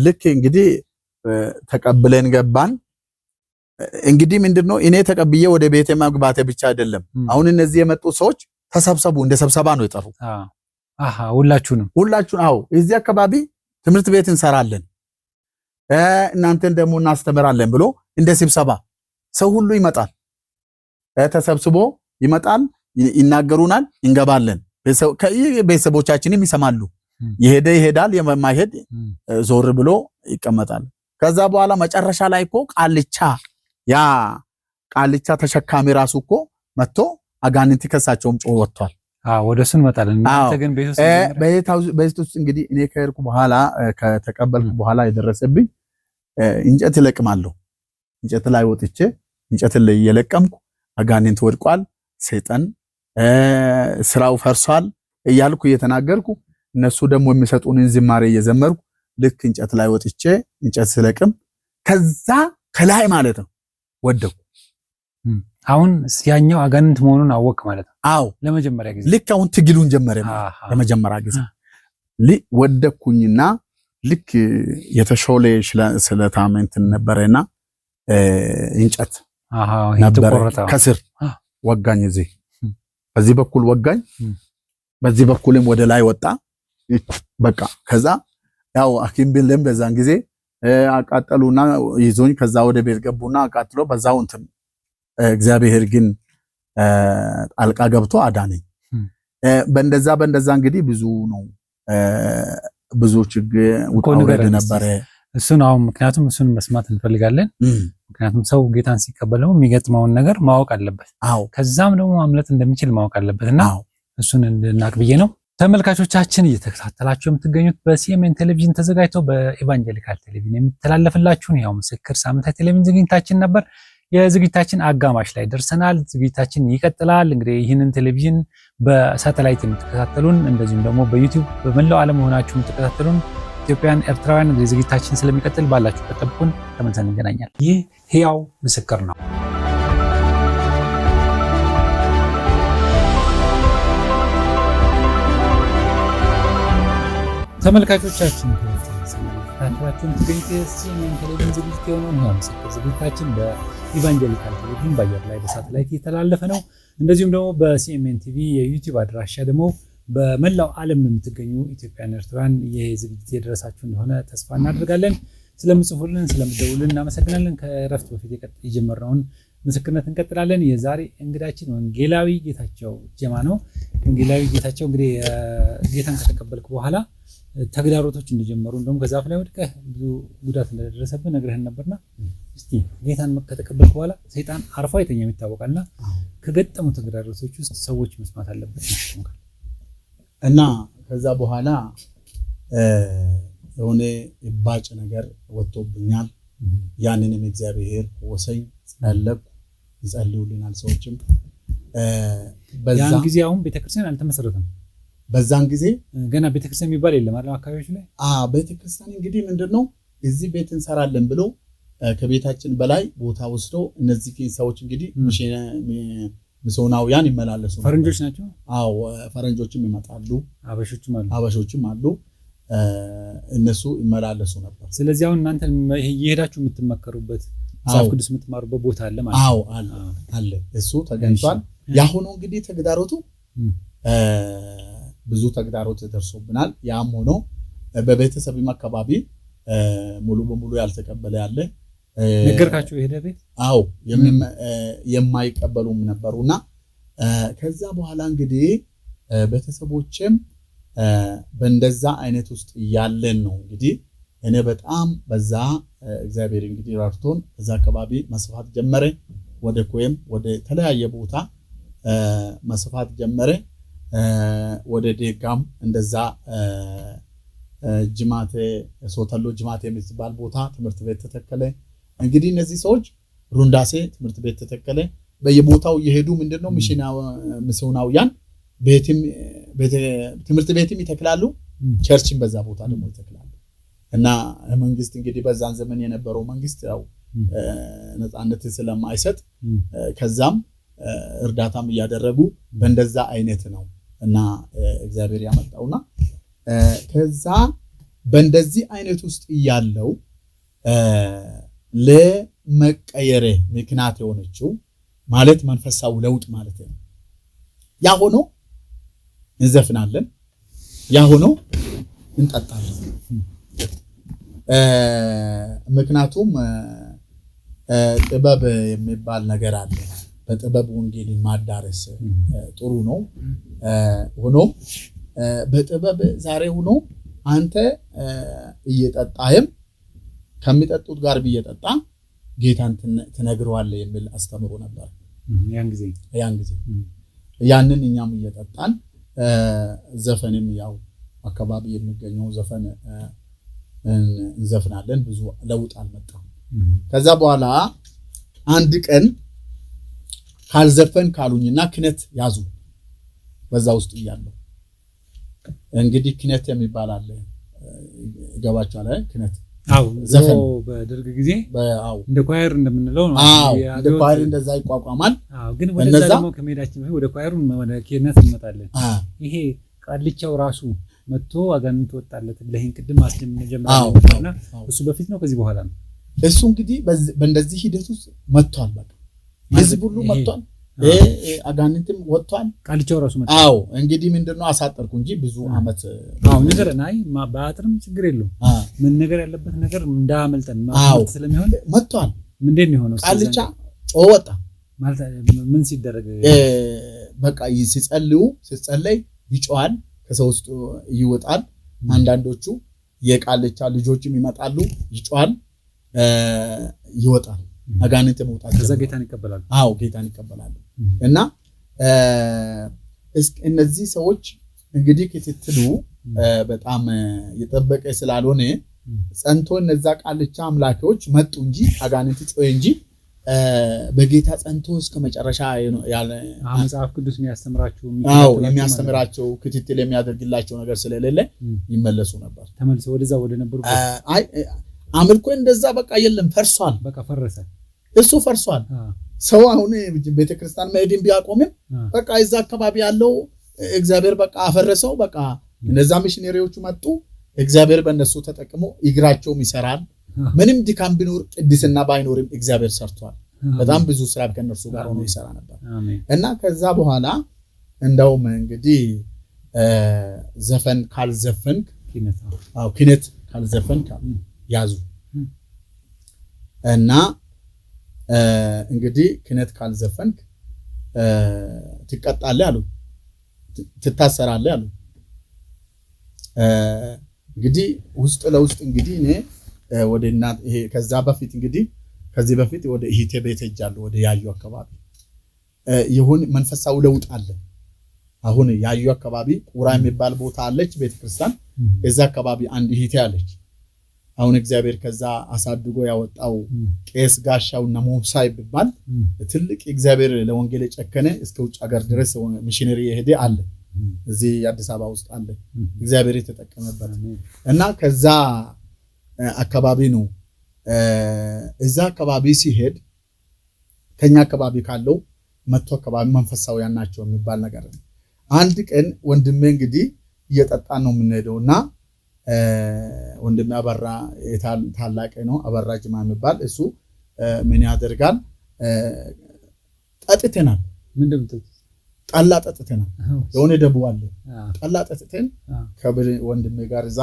ልክ እንግዲህ ተቀብለን ገባን። እንግዲህ ምንድነው እኔ ተቀብዬ ወደ ቤቴ መግባቴ ብቻ አይደለም። አሁን እነዚህ የመጡ ሰዎች ተሰብሰቡ፣ እንደ ስብሰባ ነው የጠሩ። ሁላችሁንም አዎ እዚህ አካባቢ ትምህርት ቤት እንሰራለን እናንተን ደግሞ እናስተምራለን ብሎ እንደ ስብሰባ ሰው ሁሉ ይመጣል። ተሰብስቦ ይመጣል፣ ይናገሩናል፣ እንገባለን። ቤተሰቦቻችንም ይሰማሉ። ይሄዳል፣ የማይሄድ ዞር ብሎ ይቀመጣል። ከዛ በኋላ መጨረሻ ላይ እኮ ቃልቻ ተሸካሚ ራሱ እኮ መጥቶ አጋንንት ከሳቸውም ጮህ ወጥቷል። ወደሱ እንመጣለን። እናንተ ግን ቤት ውስጥ እንግዲህ እኔ ከሄድኩ በኋላ ከተቀበልኩ በኋላ የደረሰብኝ እንጨት እለቅማለሁ። እንጨት ላይ ወጥቼ እንጨት ላይ እየለቀምኩ አጋንንት ወድቋል፣ ሰይጣን ስራው ፈርሷል እያልኩ እየተናገርኩ እነሱ ደግሞ የሚሰጡንን ዝማሬ እየዘመርኩ ልክ እንጨት ላይ ወጥቼ እንጨት ስለቅም ከዛ ከላይ ማለት ነው ወደኩ። አሁን ያኛው አጋንንት መሆኑን አወቅ ማለት ነው? አዎ ለመጀመሪያ ጊዜ ልክ አሁን ትግሉን ጀመረ። ለመጀመሪያ ጊዜ ወደኩኝና ልክ የተሾለ ስለታም እንትን ነበረና እንጨት ነበረ ከስር ወጋኝ። በዚህ በኩል ወጋኝ፣ በዚህ በኩልም ወደ ላይ ወጣ። በቃ ከዛ ያው ሐኪም ቢልም በዛን ጊዜ አቃጠሉና ይዞኝ ከዛ ወደ ቤት ገቡና አቃጥሎ በዛው እንትን እግዚአብሔር ግን ጣልቃ ገብቶ አዳነኝ። በእንደዛ እንግዲህ ብዙ ነው ብዙ ችግር ውጣውረድ ነበረ። እሱን አሁን ምክንያቱም እሱን መስማት እንፈልጋለን። ምክንያቱም ሰው ጌታን ሲቀበለው የሚገጥመውን ነገር ማወቅ አለበት። ከዛም ደግሞ ማምለጥ እንደሚችል ማወቅ አለበትና እሱን እንድናቅ ብዬ ነው። ተመልካቾቻችን እየተከታተላችሁ የምትገኙት በሲኤምኤን ቴሌቪዥን ተዘጋጅቶ በኢቫንጀሊካል ቴሌቪዥን የሚተላለፍላችሁን ያው ምስክር ሳምንታዊ ቴሌቪዥን ዝግጅታችን ነበር። የዝግጅታችን አጋማሽ ላይ ደርሰናል። ዝግጅታችን ይቀጥላል። እንግዲህ ይህንን ቴሌቪዥን በሳተላይት የምትከታተሉን እንደዚሁም ደግሞ በዩቲዩብ በመላው ዓለም ሆናችሁ የምትከታተሉን ኢትዮጵያውያን፣ ኤርትራውያን እንግዲህ ዝግጅታችን ስለሚቀጥል ባላችሁበት ጠብቁን። ተመልሰን እንገናኛለን። ይህ ሕያው ምስክር ነው። ተመልካቾቻችን ታንታችሁን ትገኙት የሲኤምኤን ቴሌቪዥን ዝግጅት የሆነው ሕያው ምስክር ዝግጅታችን በኢቫንጀሊካል ቴሌቪዥን በአየር ላይ በሳተላይት እየተላለፈ ነው። እንደዚሁም ደግሞ በሲኤምኤን ቲቪ የዩቲዩብ አድራሻ ደግሞ በመላው ዓለም የምትገኙ ኢትዮጵያውያን ኤርትራውያን ይህ ዝግጅት የደረሳችሁ እንደሆነ ተስፋ እናደርጋለን። ስለምጽፉልን ስለምደውሉልን እናመሰግናለን። ከእረፍት በፊት የጀመርነውን ምስክርነት እንቀጥላለን። የዛሬ እንግዳችን ወንጌላዊ ጌታቸው ጀማ ነው። ወንጌላዊ ጌታቸው እንግዲህ ጌታን ከተቀበልክ በኋላ ተግዳሮቶች እንደጀመሩ እንደውም ከዛፍ ላይ ወድቀህ ብዙ ጉዳት እንደደረሰብህ ነግረህን ነበርና እስቲ ጌታን ከተቀበልክ በኋላ ሰይጣን አርፎ አይተኛም ይታወቃልና ከገጠሙ ተግዳሮቶች ውስጥ ሰዎች መስማት አለበት እና ከዛ በኋላ የሆነ ባጭ ነገር ወጥቶብኛል። ያንንም እግዚአብሔር ወሰኝ ጸለቅኩ። ይጸልዩልናል ሰዎችም። ያን ጊዜ አሁን ቤተክርስቲያን አልተመሰረተም። በዛን ጊዜ ገና ቤተክርስቲያን የሚባል የለም አይደል? አካባቢዎች ላይ ቤተክርስቲያን እንግዲህ ምንድነው እዚህ ቤት እንሰራለን ብሎ ከቤታችን በላይ ቦታ ወስዶ እነዚህ ሰዎች እንግዲህ ሚስዮናውያን ይመላለሱ ፈረንጆች ናቸው። ፈረንጆችም ይመጣሉ፣ አበሾችም አሉ። እነሱ ይመላለሱ ነበር። ስለዚህ አሁን እናንተ እየሄዳችሁ የምትመከሩበት መጽሐፍ ቅዱስ የምትማሩበት ቦታ አለ ማለት ነው? አለ። እሱ ተገኝቷል። ያሁኑ እንግዲህ ተግዳሮቱ ብዙ ተግዳሮት ደርሶብናል። ያም ሆኖ በቤተሰብም አካባቢ ሙሉ በሙሉ ያልተቀበለ ያለ ነገርካቸው የሄደ ቤት የማይቀበሉም ነበሩና ከዛ በኋላ እንግዲህ ቤተሰቦችም በእንደዛ አይነት ውስጥ ያለን ነው እንግዲህ እኔ በጣም በዛ እግዚአብሔር እንግዲህ ራርቶን በዛ አካባቢ መስፋት ጀመረ። ወደ ኮይም ወደ ተለያየ ቦታ መስፋት ጀመረ። ወደ ደጋም እንደዛ ጅማቴ ሶተሎ ጅማቴ የሚባል ቦታ ትምህርት ቤት ተተከለ። እንግዲህ እነዚህ ሰዎች ሩንዳሴ ትምህርት ቤት ተተከለ። በየቦታው እየሄዱ ምንድነው ሚስዮናውያን ትምህርት ቤትም ይተክላሉ፣ ቸርችም በዛ ቦታ ደግሞ ይተክላሉ። እና መንግስት እንግዲህ በዛን ዘመን የነበረው መንግስት ያው ነፃነት ስለማይሰጥ ከዛም እርዳታም እያደረጉ በእንደዛ አይነት ነው እና እግዚአብሔር ያመጣውና ከዛ በእንደዚህ አይነት ውስጥ ያለው ለመቀየረ ምክንያት የሆነችው ማለት መንፈሳዊ ለውጥ ማለት ነው። ያ ሆኖ እንዘፍናለን፣ ያ ሆኖ እንጠጣለን። ምክንያቱም ጥበብ የሚባል ነገር አለ። በጥበብ ወንጌልን ማዳረስ ጥሩ ነው። ሆኖም በጥበብ ዛሬ ሆኖ አንተ እየጠጣህም ከሚጠጡት ጋር እየጠጣ ጌታን ትነግረዋለህ የሚል አስተምሮ ነበር ያን ጊዜ ያንን እኛም እየጠጣን ዘፈንም ያው አካባቢ የሚገኘው ዘፈን እንዘፍናለን። ብዙ ለውጥ አልመጣም። ከዛ በኋላ አንድ ቀን ካልዘፈን ካሉኝና ክነት ያዙ። በዛ ውስጥ እያለሁ እንግዲህ ክነት የሚባል አለ ገባቻለ። ክነት ዘፈን በደርግ ጊዜ እንደ ኳየር እንደምንለው ነው። እንደ ኳየር እንደዛ ይቋቋማል። ግን ወደዛ ደግሞ ከመሄዳችን ወደ ኳየሩ ወደ ክነት እንመጣለን። ይሄ ቃልቻው ራሱ መጥቶ አጋንንት ወጣለት ለህን ቅድም አስደምነ ጀምራለና እሱ በፊት ነው ከዚህ በኋላ ነው? እሱ እንግዲህ በእንደዚህ ሂደት ውስጥ መጥቷል። በቃ ህዝብ ሁሉ መጥቷል። አጋንንትም ወጥቷል። ቃልቻው ራሱ መጣ። እንግዲህ ምንድነው አሳጠርኩ እንጂ ብዙ አመት ነገር ናይ በአጥርም ችግር የለው። ምን ነገር ያለበት ነገር እንዳመልጠን ማለት ስለሚሆን መጥቷል። ምንድነው የሆነው? ቃልቻ ወጣ ማለት ምን ሲደረግ በቃ ሲጸለይ ይጮሃል፣ ከሰው ውስጥ ይወጣል። አንዳንዶቹ የቃልቻ ልጆችም ይመጣሉ፣ ይጮሃል፣ ይወጣል። አጋንንት መውጣት ከዛ ጌታን ይቀበላሉ። ጌታን ይቀበላሉ። እና እነዚህ ሰዎች እንግዲህ ክትትሉ በጣም የጠበቀ ስላልሆነ ጸንቶ እነዛ ቃልቻ አምላኪዎች መጡ እንጂ አጋንንት ጮኸ እንጂ በጌታ ጸንቶ እስከ መጨረሻ ያለ መጽሐፍ ቅዱስ የሚያስተምራቸው ክትትል የሚያደርግላቸው ነገር ስለሌለ ይመለሱ ነበር። ተመልሰው ወደዛ ወደ ነበሩ አምልኮ እንደዛ በቃ የለም፣ ፈርሷል። በቃ ፈረሰ፣ እሱ ፈርሷል። ሰው አሁን ቤተክርስቲያን መሄድን ቢያቆምም በቃ እዛ አካባቢ ያለው እግዚአብሔር በቃ አፈረሰው። በቃ እነዛ ሚሽነሪዎቹ መጡ፣ እግዚአብሔር በእነሱ ተጠቅሞ እግራቸውም ይሰራል። ምንም ድካም ቢኖር ቅድስና ባይኖርም እግዚአብሔር ሰርቷል። በጣም ብዙ ስራ ከነሱ ጋር ሆኖ ይሰራ ነበር። እና ከዛ በኋላ እንደውም እንግዲህ ዘፈን ካልዘፈንክ ክነት ካልዘፈንክ ያዙ እና እንግዲህ ክነት ካልዘፈንክ ትቀጣለህ አሉ፣ ትታሰራለህ አሉ። እንግዲህ ውስጥ ለውስጥ እንግዲህ እኔ ወደ እናት ይሄ ከዛ በፊት እንግዲህ ከዚህ በፊት ወደ እህቴ ቤት ሄጃለሁ፣ ወደ ያዩ አካባቢ ይሁን መንፈሳዊ ለውጥ አለ። አሁን ያዩ አካባቢ ቁራ የሚባል ቦታ አለች ቤተክርስቲያን። እዛ አካባቢ አንድ እህቴ አለች። አሁን እግዚአብሔር ከዛ አሳድጎ ያወጣው ቄስ ጋሻው ነሞሳ ይባል ትልቅ እግዚአብሔር ለወንጌል የጨከነ እስከ ውጭ ሀገር ድረስ ሚሽነሪ የሄደ አለ እዚህ አዲስ አበባ ውስጥ አለ እግዚአብሔር የተጠቀመበት እና ከዛ አካባቢ ነው እዛ አካባቢ ሲሄድ ከኛ አካባቢ ካለው መጥቶ አካባቢ መንፈሳውያን ናቸው የሚባል ነገር ነው። አንድ ቀን ወንድሜ እንግዲህ እየጠጣን ነው የምንሄደውና ወንድሜ አበራ ታላቀ ነው አበራ ጅማ የሚባል እሱ ምን ያደርጋል ጠጥተናል ምንድነው ጠላ ጠጥተናል የሆነ ደቡ አለ ጠላ ጠጥተን ከወንድሜ ጋር እዛ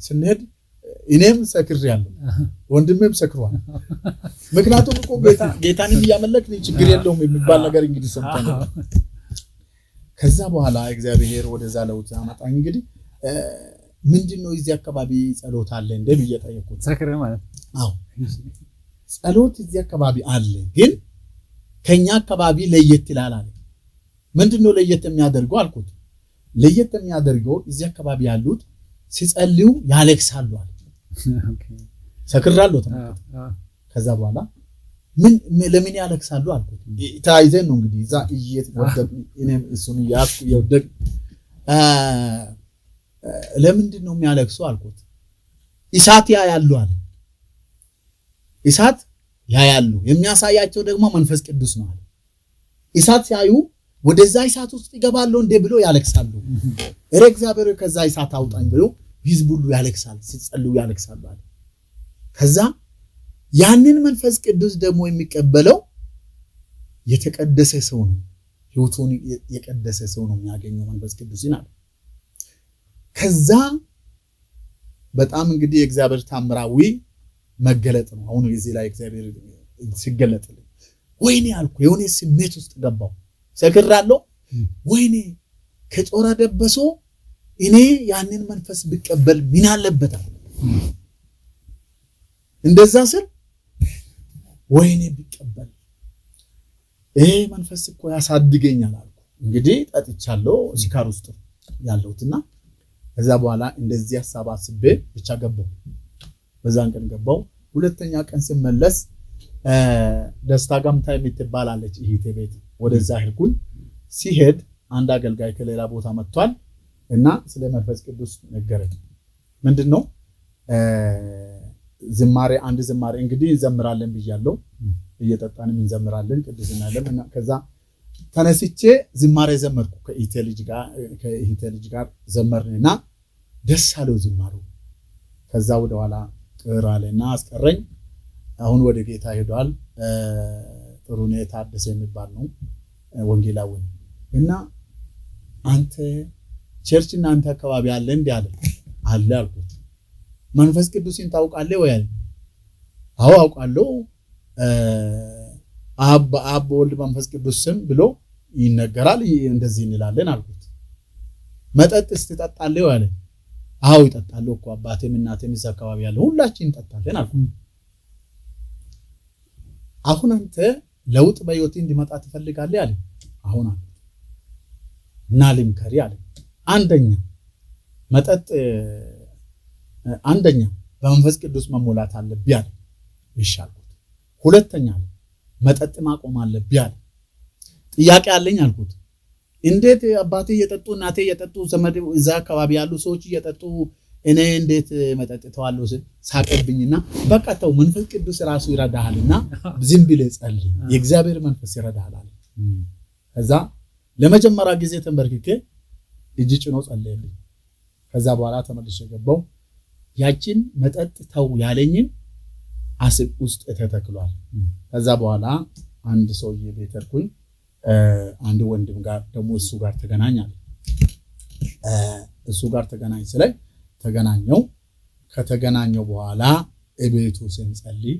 ስንሄድ እኔም ሰክሬያለሁ ወንድሜም ሰክሯል ምክንያቱም እኮ ጌታን እያመለክን ችግር የለውም የሚባል ነገር እንግዲህ ሰምተናል ከዛ በኋላ እግዚአብሔር ወደዛ ለውጥ አመጣኝ እንግዲህ ምንድነው እዚህ አካባቢ ጸሎት አለ እንደ ብየጠየቁት ሰክሬ ማለት አዎ ጸሎት እዚህ አካባቢ አለ ግን ከኛ አካባቢ ለየት ይላል አለ ምንድነው ለየት የሚያደርገው አልኩት ለየት የሚያደርገው እዚህ አካባቢ ያሉት ሲጸልዩ ያለቅሳሉ አለ ሰክራለሁ ተመልከቱ ከዛ በኋላ ምን ለምን ያለቅሳሉ አልኩት ታይዘን ነው እንግዲህ እዛ እየተወደቅ እኔም እሱን ያስኩ ይወደቅ ለምንድነው የሚያለቅሱ አልኩት ኢሳት ያያሉ አለ ኢሳት ያያሉ የሚያሳያቸው ደግሞ መንፈስ ቅዱስ ነው አለ ኢሳት ሲያዩ ወደዛ ኢሳት ውስጥ ይገባሉ እንደ ብሎ ያለቅሳሉ እረ እግዚአብሔር ከዛ ኢሳት አውጣኝ ብሎ ህዝብ ሁሉ ያለቅሳል ሲጸልዩ ያለቅሳሉ አለ ከዛ ያንን መንፈስ ቅዱስ ደግሞ የሚቀበለው የተቀደሰ ሰው ነው ህይወቱን የቀደሰ ሰው ነው የሚያገኘው መንፈስ ቅዱስ ይላል ከዛ በጣም እንግዲህ የእግዚአብሔር ታምራዊ መገለጥ ነው አሁን እዚህ ላይ እግዚአብሔር ሲገለጥልኝ ወይኔ አልኩ የሆነ ስሜት ውስጥ ገባው ሰክራለሁ ወይኔ ከጮራ ደበሶ እኔ ያንን መንፈስ ቢቀበል ምን አለበት እንደዛ ስል ወይኔ ቢቀበል መንፈስ እኮ ያሳድገኛል አልኩ እንግዲህ ጠጥቻለሁ ሲካር ውስጥ ያለውትና ከዛ በኋላ እንደዚህ ሐሳብ አስቤ ብቻ ገባው በዛን ቀን ገባው ሁለተኛ ቀን ሲመለስ ደስታ ጋምታ የምትባላለች እህቴ ቤት ወደዛ ሄድኩኝ ሲሄድ አንድ አገልጋይ ከሌላ ቦታ መጥቷል እና ስለ መንፈስ ቅዱስ ነገረኝ ምንድነው ዝማሬ አንድ ዝማሬ እንግዲህ እንዘምራለን ብያለሁ እየጠጣንም እንዘምራለን ቅዱስና ለምና ከዛ ተነስቼ ዝማሬ ዘመርኩ ከእህቴ ልጅ ጋር ዘመርንና ደስ አለው ዝማሬው ከዛ ወደ ኋላ ቅራለና አስቀረኝ አሁን ወደ ጌታ ሄዷል ጥሩኔ ታደሰ የሚባል ነው ወንጌላዊ እና አንተ ቸርችና አንተ አካባቢ አለ እንዴ አለ አልኩት መንፈስ ቅዱስን ታውቃለህ ወይ አለ አዎ አውቃለሁ አብ ወልድ መንፈስ ቅዱስ ስም ብሎ ይነገራል እንደዚህ እንላለን አልኩት መጠጥስ ትጠጣለህ ወይ አለ አዎ ይጠጣሉ እኮ አባቴም እናቴም እዛ አካባቢ ያለ ሁላችን እንጠጣለን አልኩት አሁን አንተ ለውጥ በህይወት እንዲመጣ ትፈልጋለህ አለ አሁን አልኩት እና ልምከሪ አለ አንደኛ በመንፈስ ቅዱስ መሞላት አለብህ አለ ይሻልኩት ሁለተኛ መጠጥ ማቆም አለብህ አለ ጥያቄ አለኝ አልኩት እንዴት አባቴ እየጠጡ እናቴ እየጠጡ ዘመድ እዛ አካባቢ ያሉ ሰዎች እየጠጡ እኔ እንዴት መጠጥ ተዋለው ሳቀብኝና በቃ ተው መንፈስ ቅዱስ ራሱ ይረዳሃልና ዝም ብለህ ጸልይ የእግዚአብሔር መንፈስ ይረዳሃል አለ ከዛ ለመጀመሪያ ጊዜ ተንበርክኬ እጅ ጭኖ ጸለየልኝ ከዛ በኋላ ተመልሼ ገባው ያችን መጠጥ ተው ያለኝን አስብ ውስጥ ተተክሏል ከዛ በኋላ አንድ ሰውዬ ቤተርኩኝ አንድ ወንድም ጋር ደግሞ እሱ ጋር ተገናኛል እሱ ጋር ተገናኝ ስለይ ተገናኘው ከተገናኘው በኋላ እቤቱ ስንጸልይ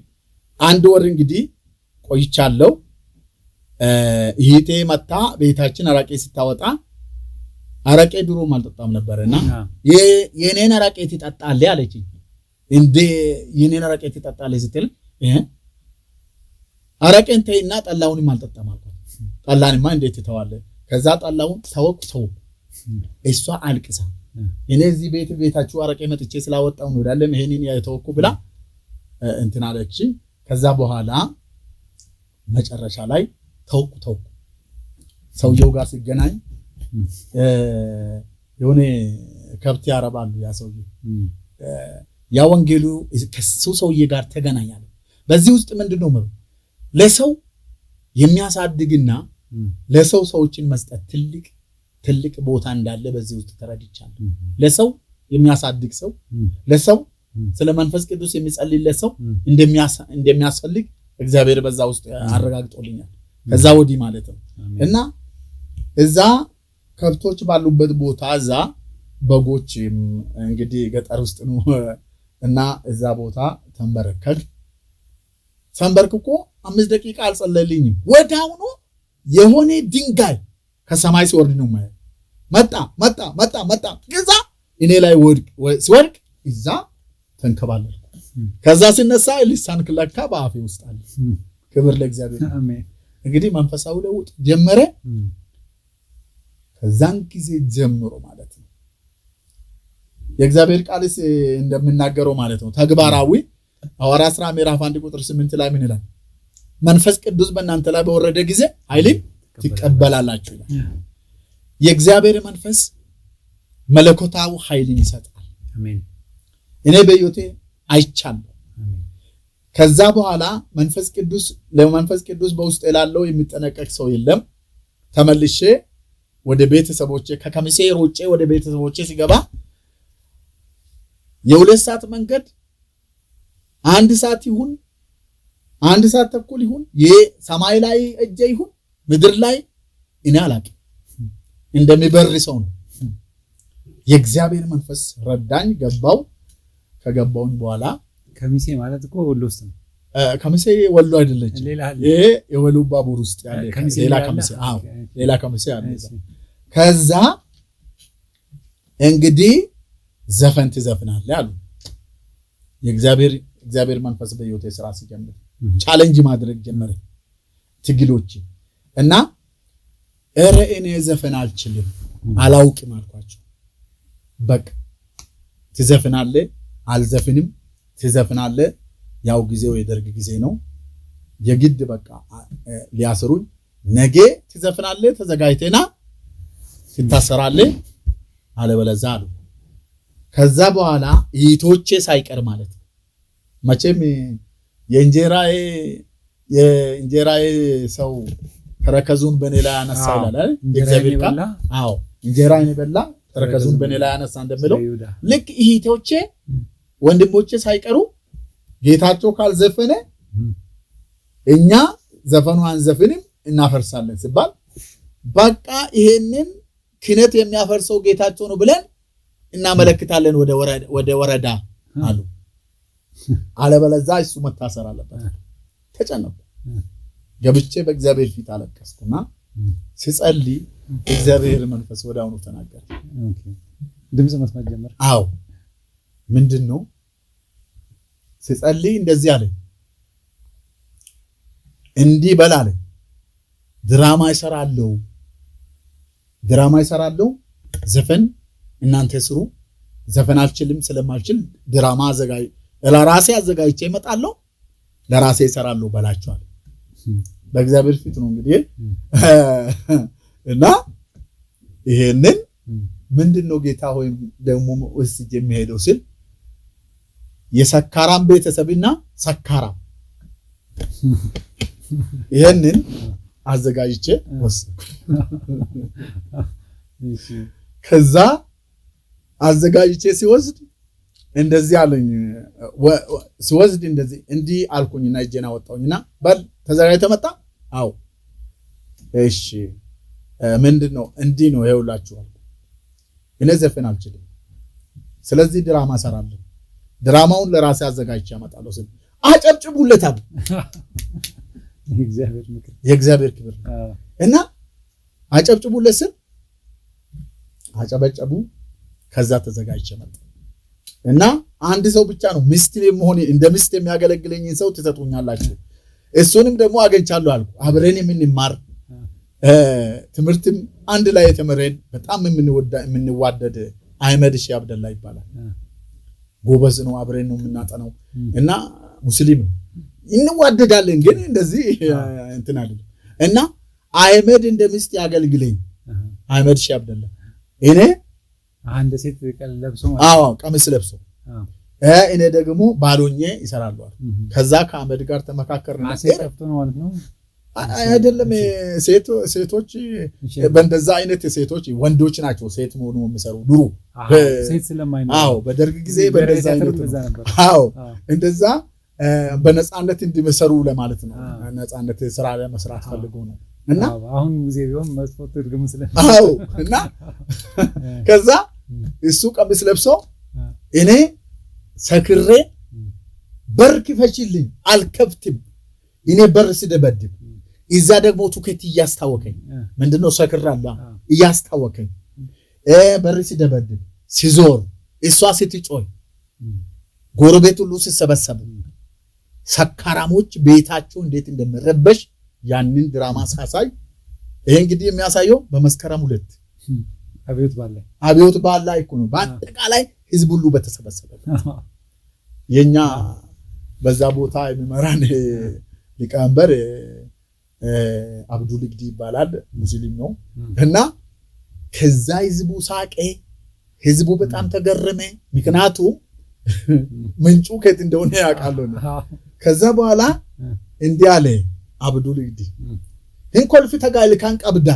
አንድ ወር እንግዲህ ቆይቻለሁ ይሄቴ መጣ ቤታችን አራቄ ስታወጣ አራቄ ድሮ ማልጠጣም ነበርና የኔን አራቄ ትጠጣለህ አለችኝ እንዴ የኔን አራቄ ትጠጣለህ ስትል አራቄን ተይና ጠላውን ማልጠጣም አልኩት ጠላንማ እንዴት ተዋለ ከዛ ጠላውን ተወቅ እሷ አልቅሳ እኔ እዚህ ቤታችሁ አረቄ መጥቼ ስላወጣው ነው አይደለም ይሄንን ያተወኩ ብላ እንትን አለች። ከዛ በኋላ መጨረሻ ላይ ተውኩ ሰውየው ጋር ሲገናኝ የሆነ ከብት ያረባሉ ያ ሰውዬ ያ ወንጌሉ ከሱ ሰውዬ ጋር ተገናኛለ። በዚህ ውስጥ ምንድነው ማለት ለሰው የሚያሳድግና ለሰው ሰዎችን መስጠት ትልቅ ቦታ እንዳለ በዚህ ውስጥ ተረድቻለሁ። ለሰው የሚያሳድግ ሰው ለሰው ስለ መንፈስ ቅዱስ የሚጸልይለት ሰው እንደሚያስፈልግ እግዚአብሔር በዛ ውስጥ አረጋግጦልኛል። ከዛ ወዲህ ማለት ነው እና እዛ ከብቶች ባሉበት ቦታ እዛ በጎች እንግዲህ ገጠር ውስጥ ነው እና እዛ ቦታ ተንበርክኮ 5 ደቂቃ አልጸለልኝም። ወዳውኑ የሆነ ድንጋይ ከሰማይ ሲወርድ ነው ማለት መጣ ከዛ እኔ ላይ ሲወድቅ እዛ ተንከባለልኩ። ከዛ ሲነሳ ልሳን ክለካ በአፌ ውስጥ አለ። ክብር ለእግዚአብሔር። አሜን። እንግዲህ መንፈሳዊ ለውጥ ጀመረ። ከዛን ጊዜ ጀምሮ ማለት ነው የእግዚአብሔር ቃልስ እንደምናገረው ማለት ነው ተግባራዊ ሐዋርያት ሥራ ምዕራፍ 1 ቁጥር 8 ላይ ምን ይላል? መንፈስ ቅዱስ በእናንተ ላይ በወረደ ጊዜ ኃይልን ትቀበላላችሁ ይላል። የእግዚአብሔር መንፈስ መለኮታዊ ኃይልን ይሰጣል። አሜን። እኔ በሕይወቴ አይቻለሁ። ከዛ በኋላ መንፈስ ቅዱስ በውስጥ ያለው የሚጠነቀቅ ሰው የለም። ተመልሼ ወደ ቤተሰቦቼ ከከሚሴ ሮጬ ወደ ቤተሰቦቼ ሲገባ የ2 ሰዓት መንገድ 1 ሰዓት ይሁን 1 ሰዓት ተኩል ይሁን የሰማይ ላይ እጄ ይሁን ምድር ላይ እኔ አላውቅም። እንደሚበር ሰው ነው። የእግዚአብሔር መንፈስ ረዳኝ። ገባው። ከገባውኝ በኋላ ከሚሴ ማለት እኮ ወሎ ውስጥ ነው። ከሚሴ ወሎ አይደለች። ይሄ የወሎ ባቡር ውስጥ ያለ ሌላ ከሚሴ። አዎ ሌላ ከሚሴ አለ። ከዛ እንግዲህ ዘፈን ትዘፍናለህ አሉ። የእግዚአብሔር መንፈስ በሕይወቴ ስራ ሲጀምር ቻሌንጅ ማድረግ ጀመረ ትግሎች እና እኔ ዘፈን አልችልም አላውቅም አልኳቸው። በቃ ትዘፍናለህ አልዘፍንም ትዘፍናለህ። ያው ጊዜው የደርግ ጊዜ ነው። የግድ በቃ ሊያስሩኝ ነገ ትዘፍናለህ ተዘጋጅተና ትታሰራለህ አለበለዚያ አሉ። ከዛ በኋላ እህቶቼ ሳይቀር ማለት ነው መቼም የእንጀራዬ ሰው ተረከዙን በኔ ላይ ያነሳ ይላል እግዚአብሔር ቃል። አዎ እንጀራዬን በላ ተረከዙን በኔ ላይ ያነሳ እንደምለው ልክ እህቶቼ ወንድሞቼ ሳይቀሩ ጌታቸው ካልዘፈነ እኛ ዘፈኑ አንዘፍንም እናፈርሳለን ሲባል በቃ ይሄንን ክነት የሚያፈርሰው ጌታቸው ነው ብለን እናመለክታለን ወደ ወረዳ አሉ። አለበለዚያ እሱ መታሰር አለበት። ተጨነቁ። ገብቼ በእግዚአብሔር ፊት አለቀስኩና ሲጸልይ እግዚአብሔር መንፈስ ወዲያውኑ ተናገረ። ድምጽ መስማት ጀመረ። አዎ ምንድነው ሲጸልይ እንደዚህ አለ። እንዲህ በላለ ድራማ ይሰራለሁ ዘፈን እናንተ ስሩ። ዘፈን አልችልም ስለማልችል ድራማ ለራሴ አዘጋጅቼ እመጣለሁ ለራሴ እሰራለሁ በላቸዋል። በእግዚአብሔር ፊት ነው እንግዲህ እና ይሄንን ምንድነው ጌታ ሆይ ደግሞ ወስጄ የሚሄደው ሲል የሰካራም ቤተሰብና ሰካራም ይሄንን አዘጋጅቼ ወሰድኩ። ከዛ አዘጋጅቼ ሲወስድ እንደዚህ አለኝ። ሲወስድ እንዲህ አልኩኝና እጄን አወጣሁኝና በል ተዘጋጅተህ መጣ? አዎ እሺ ምንድነው? እንዲህ ነው ይኸውላችሁ አልኩ። እኔ ዘፈን አልችልም፣ ስለዚህ ድራማ እሰራለሁ። ድራማውን ለራሴ አዘጋጅቼ አመጣለሁ ስል አጨብጭቡለታል። የእግዚአብሔር ክብር እና አጨብጭቡለት ስል አጨበጨቡ። ከዛ ተዘጋጅቼ መጣ እና አንድ ሰው ብቻ ነው እንደ ሚስት የሚያገለግለኝን ሰው ትሰጡኛላችሁ፣ እሱንም ደግሞ አገኝቻለሁ አልኩ። አብረን የምንማር ትምህርትም አንድ ላይ የተመረን በጣም የምንዋደድ አህመድ ሺህ አብደላ ይባላል። ጎበዝ ነው፣ አብረን ነው የምናጠናው እና ሙስሊም ነው። እንዋደዳለን ግን እንደዚህ እንትን አይደለም። እና አህመድ እንደ ሚስት ያገልግለኝ አህመድ ሺህ አብደላ እኔ አንድ ሴት ለብሶ ቀሚስ ለብሶ እኔ ደግሞ ባሎኜ ይሰራሉ። ከዛ ከአህመድ ጋር ተመካከርና ሴት ነው ማለት ነው አይደለም። ሴቶች በእንደዛ አይነት ሴቶች ወንዶች ናቸው ሴት ሆኖ የሚሰሩ ድሮ ሴት ስለማይኖር በደርግ ጊዜ በእንደዛ አይነት እንደዛ በነፃነት እንዲመሰሩ ለማለት ነው። ነፃነት ስራ ለመስራት ፈልጎ ነው። እና አሁን ጊዜ ቢሆን መስፎት ድርግም ስለ እና ከዛ እሱ ቀሚስ ለብሶ እኔ ሰክሬ በር ክፈችልኝ አልከፍትም። እኔ በር ስደበድብ እዛ ደግሞ ቱከት እያስታወከኝ ምንድነው ሰክራለሁ እያስታወከኝ በር ስደበድብ ሲዞር እሷ ስትጮይ ጎረቤት ሁሉ ሲሰበሰብ ሰካራሞች ቤታቸው እንዴት እንደሚረበሽ ያንን ድራማ ሳሳይ ይሄ እንግዲህ የሚያሳየው በመስከረም 2 አብዮት ባላ እኮ ነው። በአጠቃላይ ህዝብ ሁሉ በተሰበሰበ የኛ በዛ ቦታ የሚመራን ሊቀመንበር አብዱል ግዲ ይባላል፣ ሙስሊም ነው። እና ከዛ ህዝቡ ሳቀ፣ ህዝቡ በጣም ተገረመ። ምክንያቱም ምንጩ ከት እንደሆነ ያውቃሉ። ከዛ በኋላ እንዲህ አለ አብዱል ግዲ እንኮልፍታ ጋር ልካን ቀብዳ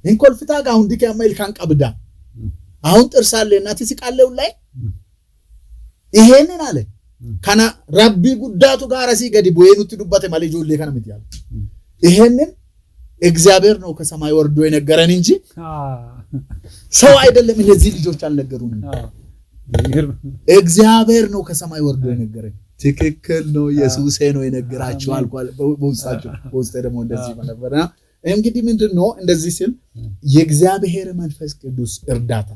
እንኮልፍታ ጋር ሁንዲ ከመልካን ቀብዳ አሁን ጥርሳለና ትስቃለው ላይ ይሄንን አለ ከና ረቢ ጉዳቱ ጋር ሲገዲ ቦየኑት ዱባተ ማለጆሌ ከና ምትያል ይሄንን እግዚአብሔር ነው ከሰማይ ወርዶ የነገረን እንጂ ሰው አይደለም። እነዚህ ልጆች አልነገሩንም። እግዚአብሔር ነው ከሰማይ ወርዶ የነገረን። ትክክል ነው። ኢየሱስ ነው የነገራቸው አልቋል። በውስጣቸው በውስጥ ደግሞ እንደዚህ ነበርና እንግዲህ ምንድነው እንደዚህ ሲል የእግዚአብሔር መንፈስ ቅዱስ እርዳታ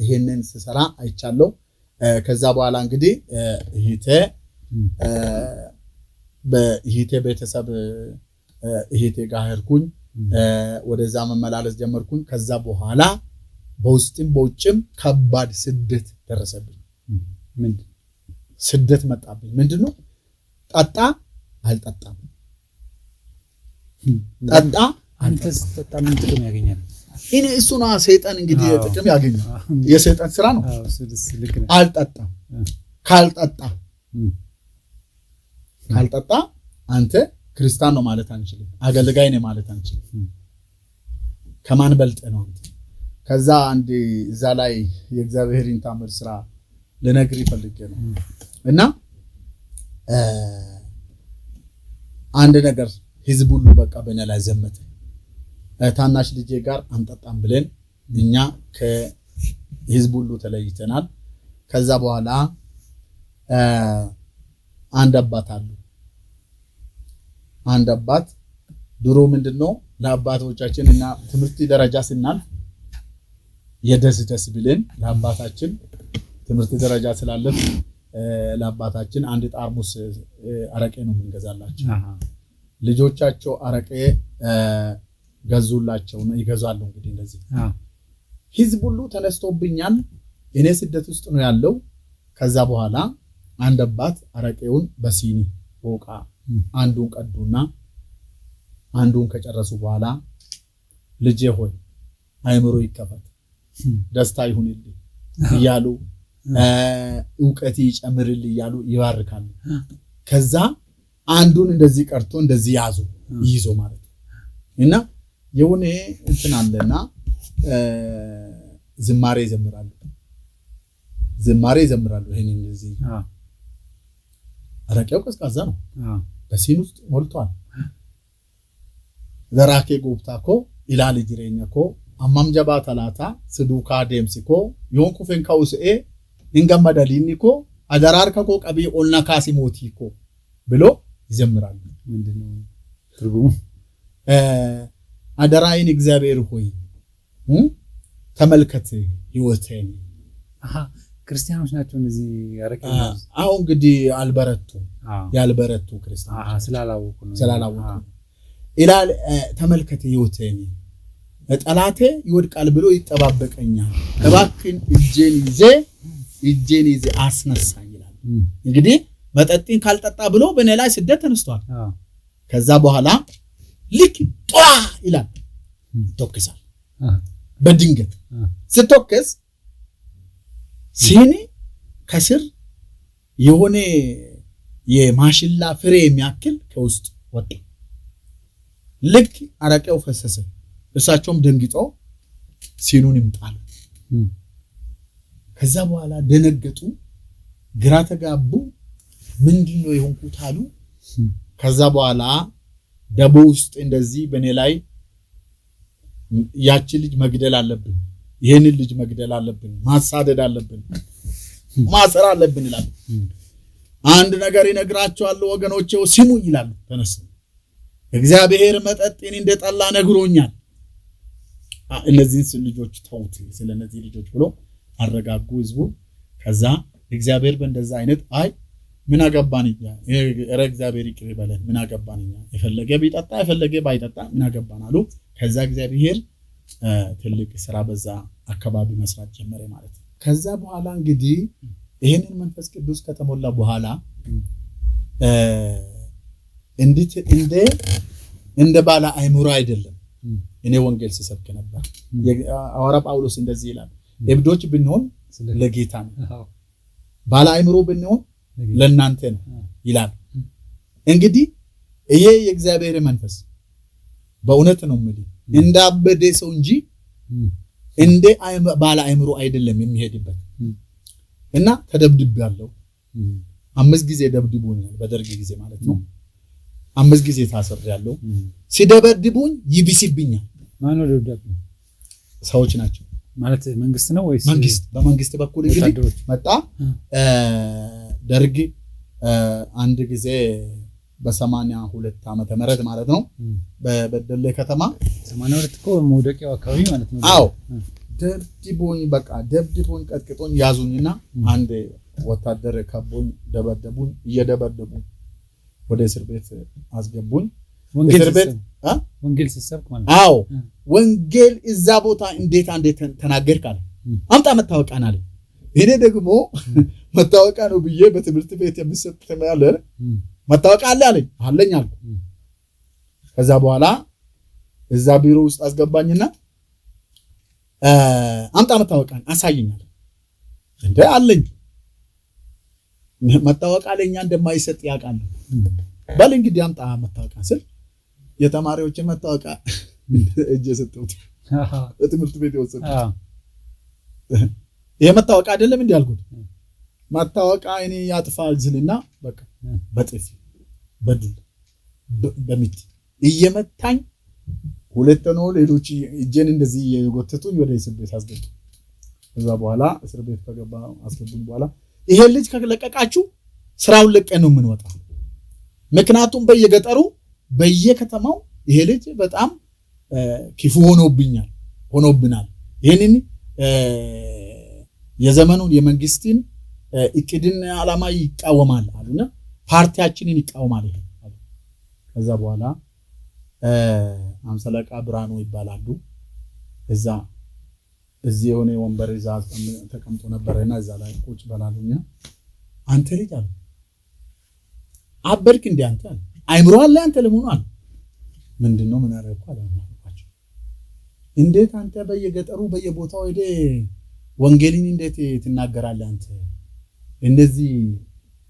ይሄንን ሲሰራ አይቻለው። ከዛ በኋላ እንግዲህ በእህቴ ቤተሰብ እህቴ ጋር ሄድኩኝ። ወደዛ መመላለስ ጀመርኩኝ። ከዛ በኋላ በውስጥም በውጭም ከባድ ስደት ደረሰብኝ። ምንድነው ስደት መጣብኝ? ምንድነው ጠጣ አልጠጣም፣ ጠጣ አንተስ ጠጣ ምን ጥቅም ያገኛል? እኔ እሱና ሰይጣን እንግዲህ ጥቅም ያገኛል። የሰይጣን ስራ ነው። አልጠጣም። ካልጠጣ አንተ ክርስቲያን ነው ማለት አንችልም፣ አገልጋይ ነው ማለት አንችልም። ከማን በልጠ ነው አንተ? ከዛ አንድ እዛ ላይ የእግዚአብሔርን ታምር ስራ ለነገር ይፈልግ ነው እና አንድ ነገር ህዝብ ሁሉ በቃ በእኔ ላይ ዘመተ። ታናሽ ልጄ ጋር አንጠጣም ብለን እኛ ከህዝብ ሁሉ ተለይተናል። ከዛ በኋላ አንድ አባት አሉ። አንድ አባት ድሮ ምንድነው ለአባቶቻችን እና ትምህርት ደረጃ ስናልፍ የደስ ብለን ለአባታችን ትምህርት ደረጃ ስላለፍ ለአባታችን አንድ ጣርሙስ አረቄ ነው የምንገዛላቸው። ልጆቻቸው አረቄ ገዙላቸው ነው ይገዛሉ። እንግዲህ እንደዚህ ህዝብ ሁሉ ተነስቶብኛል። እኔ ስደት ውስጥ ነው ያለው። ከዛ በኋላ አንድ አባት አረቄውን በሲኒ ወቃ አንዱን ቀዱና አንዱን ከጨረሱ በኋላ ልጄ ሆይ አይምሮ ይከፈት፣ ደስታ ይሁንልኝ እያሉ ዕውቀት ይጨምርልኝ እያሉ ይባርካሉ። ከዛ አንዱን እንደዚህ ቀርቶ እንደዚህ ያዙ ይዞ ማለት እና የሆነ እንትን አለና ዝማሬ ይዘምራሉ። ይሄን እንደዚህ አረቄው ቀዝቃዛ ነው፣ በሲን ውስጥ ሞልቷል። ዘራኬ ጎብታኮ ኢላሊ ጅሬኛኮ አማም ጀባ ተላታ ስዱካ ደምሲኮ ዮንኩ ፈንካውስኤ እንገመዳሊኒኮ አደራርከኮ ቀቢ ኦልና ካሲሞቲኮ ብሎ ይዘምራሉ። ምንድነው ትርጉሙ? አደራይን እግዚአብሔር ሆይ ተመልከት ህይወቴን። ክርስቲያኖች ናቸው እነዚህ አረቄ አሁን እንግዲህ ያልበረቱ ክርስቲያኖች ስላላወቁ ኢላል ተመልከት ህይወቴን ጠላቴ ይወድቃል ብሎ ይጠባበቀኛል እባክን እጄን ይዜ አስነሳኝ ይላል። እንግዲህ መጠጥን ካልጠጣ ብሎ በእኔ ላይ ስደት ተነስቷል። ከዛ በኋላ ልክ ጧ ይላል ተወከሳል። በድንገት ስትወከስ ሲኒ ከስር የሆነ የማሽላ ፍሬ የሚያክል ከውስጥ ወጣ። ልክ አረቄው ፈሰሰ። እሳቸውም ደንግጦ ሲኑን ይምጣሉ። ከዛ በኋላ ደነገጡ፣ ግራ ተጋቡ። ምንድነው የሆንኩት አሉ። ከዛ በኋላ ደቦ ውስጥ እንደዚህ በኔ ላይ ያቺ ልጅ መግደል አለብን፣ ይሄንን ልጅ መግደል አለብን፣ ማሳደድ አለብን፣ ማሰር አለብን ይላሉ። አንድ ነገር ይነግራቸዋለሁ ወገኖቼ ስሙኝ ይላሉ። ተነሱ፣ እግዚአብሔር መጠጥን እንደጠላ ነግሮኛል። እነዚህን ልጆች ተውት፣ ስለነዚህ ልጆች ብሎ አረጋጉ ህዝቡ። ከዛ እግዚአብሔር በእንደዛ አይነት አይ ምን አገባንኛ እግዚአብሔር ይቅር ይበለን፣ ምን አገባንኛ የፈለገ ቢጠጣ የፈለገ ባይጠጣ ምን አገባን አሉ። ከዛ እግዚአብሔር ትልቅ ስራ በዛ አካባቢ መስራት ጀመረ ማለት ነው። ከዛ በኋላ እንግዲህ ይሄንን መንፈስ ቅዱስ ከተሞላ በኋላ እንደ ባለ አይምሮ አይደለም እኔ ወንጌል ሲሰብክ ነበር። ሐዋርያ ጳውሎስ እንደዚህ ይላል፣ እብዶች ብንሆን ለጌታ ነው፣ ባለ አይምሮ ብንሆን ለእናንተ ነው ይላል። እንግዲህ ይሄ የእግዚአብሔር መንፈስ በእውነት ነው የምልህ እንዳበደ ሰው እንጂ እንደ ባለ አይምሮ አይደለም የሚሄድበት። እና ተደብድቤያለሁ። 5 ጊዜ ደብድቦኛል፣ በደርግ ጊዜ ማለት ነው። 5 ጊዜ ታስሬያለሁ። ሲደበድቡኝ ይብስብኛል። ማን ነው ደብዳቤ? ሰዎች ናቸው ማለት መንግስት ነው ወይስ መንግስት? በመንግስት በኩል እንግዲህ መጣ። ደርግ አንድ ጊዜ በ82 ዓመተ ምህረት ማለት ነው በበደሌ ከተማ 82 እኮ መውደቂያው አካባቢ ማለት ነው። አዎ ደብድቦኝ በቃ ደብድቦኝ ቀጥቅጦኝ ያዙኝና አንድ ወታደር ከቦኝ ደበደቡኝ። እየደበደቡኝ ወደ እስር ቤት አስገቡኝ። ወንጌል ሲሰብክ ማለት ነው። አዎ ወንጌል እዛ ቦታ እንዴት ተናገርክ አለ። አምጣ መታወቂያን አለ። እኔ ደግሞ መታወቂያ ነው ብዬ በትምህርት ቤት የሚሰጥ ተማያለ መታወቂያ አለ አለኝ። አለኝ አልኩ። ከዛ በኋላ እዛ ቢሮ ውስጥ አስገባኝና አምጣ መታወቂያን አሳየኛል። እንዴ አለኝ። መታወቂያ ለኛ እንደማይሰጥ ያውቃል። በል እንግዲህ አምጣ መታወቂያ ስል የተማሪዎችን መታወቂያ እጄ ሰጠሁት። በትምህርት ቤት ወሰድኩት። ይሄ መታወቂያ አይደለም እንዴ አልኩት። መታወቂያ እኔ ያጥፋል ዝልና በቃ በጥፊ በዱል በሚት እየመታኝ ሁለት ነው። ሌሎች እጄን እንደዚህ የጎተቱኝ ወደ እስር ቤት አስገቡ። ከዛ በኋላ እስር ቤት ከገባ አስገቡኝ። በኋላ ይሄ ልጅ ከለቀቃችሁ ስራውን ለቀን ነው የምንወጣው። ምክንያቱም በየገጠሩ በየከተማው ይሄ ልጅ በጣም ክፉ ሆኖብናል። ይሄንን የዘመኑን የመንግስትን እቅድና ዓላማ ይቃወማል አሉና ፓርቲያችንን ይቃወማል ይሄ አሉ። ከዛ በኋላ አምሳለቃ ብርሃኑ ይባላሉ። እዚህ የሆነ ወንበር እዛ ተቀምጦ ነበርና እዛ ላይ ቁጭ በላሉኛ። አንተ ልጅ አሉ አበርክ እንዴ አንተ አይምሮ አለ አንተ ለምን አለ። ምንድነው ምን አረኩ አላማቸው። እንዴት አንተ በየገጠሩ በየቦታው ሄደ ወንጌልን እንዴት ትናገራለህ አንተ? እንደዚህ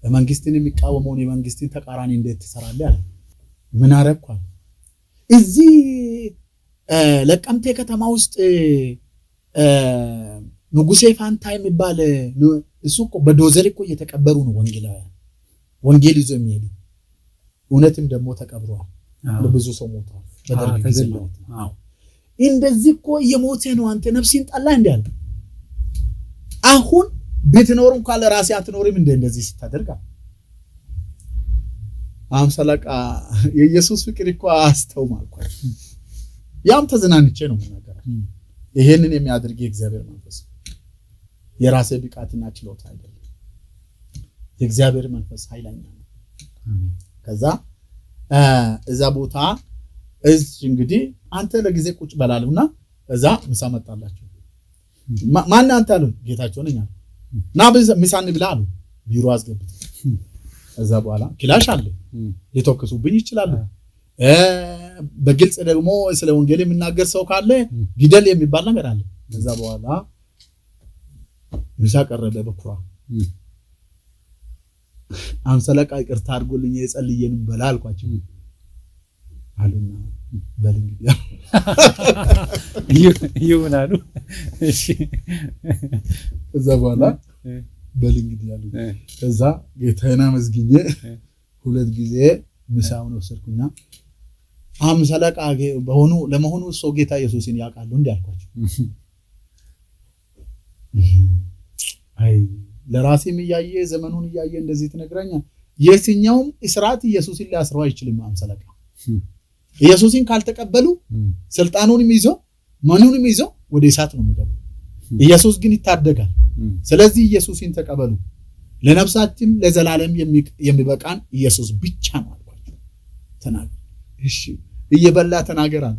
መንግስትን የሚቃወመውን የመንግስትን ተቃራኒ እንዴት ትሰራለህ አለ። ምን አረኩ አለ። እዚህ ለቀምቴ ከተማ ውስጥ ንጉሴ ፋንታ የሚባል እሱ እኮ በዶዘር እኮ እየተቀበሩ ነው ወንጌላውያን፣ ወንጌል ይዞ የሚሄዱ። እውነትም ደግሞ ተቀብሯል። ብዙ ሰው ሞቷል በደርግ ጊዜ ማለት ነው። አዎ እንደዚህ እኮ እየሞተ ነው አንተ ነፍስን ጠላ እንዴ አለ። አሁን ብትኖር እንኳን ለራሴ አትኖርም እንደዚህ ስታደርጋ። አምሳለቃ የኢየሱስ ፍቅር እኮ አስተው ማልኳል። ያም ተዘናንቼ ነው ነገር ይሄንን የሚያደርግ የእግዚአብሔር መንፈስ የራሴ ብቃትና ችሎታ አይደለም። የእግዚአብሔር መንፈስ ኃይለኛ ነው። ከዛ እዛ ቦታ እንግዲህ አንተ ለጊዜ ቁጭ በላሉና እዛ ምሳ መጣላቸው። ማን አንተ አሉ ጌታቸው ነኝ አሉ። ና ምሳ እንብላ አሉ። ቢሮ አስገብት እዛ በኋላ ክላሽ አለ ሊተኩሱብኝ ይችላሉ። በግልጽ ደግሞ ስለ ወንጌል የሚናገር ሰው ካለ ግደል የሚባል ነገር አለ። እዛ በኋላ ምሳ ቀረበ በኩራ አምሰለቃ ይቅርታ አድርጎልኝ የጸልየን በላ አልኳቸው አሉና በል እንግዲህ ይሆናሉ። እሺ እዛ በኋላ በል እንግዲህ አሉ። እዛ ጌታዬን አመስግኜ 2 ጊዜ ምሳውን ወሰድኩና አምሰለቃ ለመሆኑ ሰው ጌታ ኢየሱስን ያውቃሉ እንዴ አልኳቸው። አይ ለራሴም እያየ ዘመኑን እያየ እንደዚህ ትነግረኛ የትኛውም እስራት ኢየሱስን ሊያስረው አይችልም። አምሰለቃ ኢየሱስን ካልተቀበሉ ስልጣኑንም ይዞ ማንኑንም ይዞ ወደ እሳት ነው የሚገባው። ኢየሱስ ግን ይታደጋል። ስለዚህ ኢየሱስን ተቀበሉ፣ ለነፍሳችን ለዘላለም የሚበቃን ኢየሱስ ብቻ ነው አልኳቸው። ተናገር እሺ እየበላ ተናገር አለ።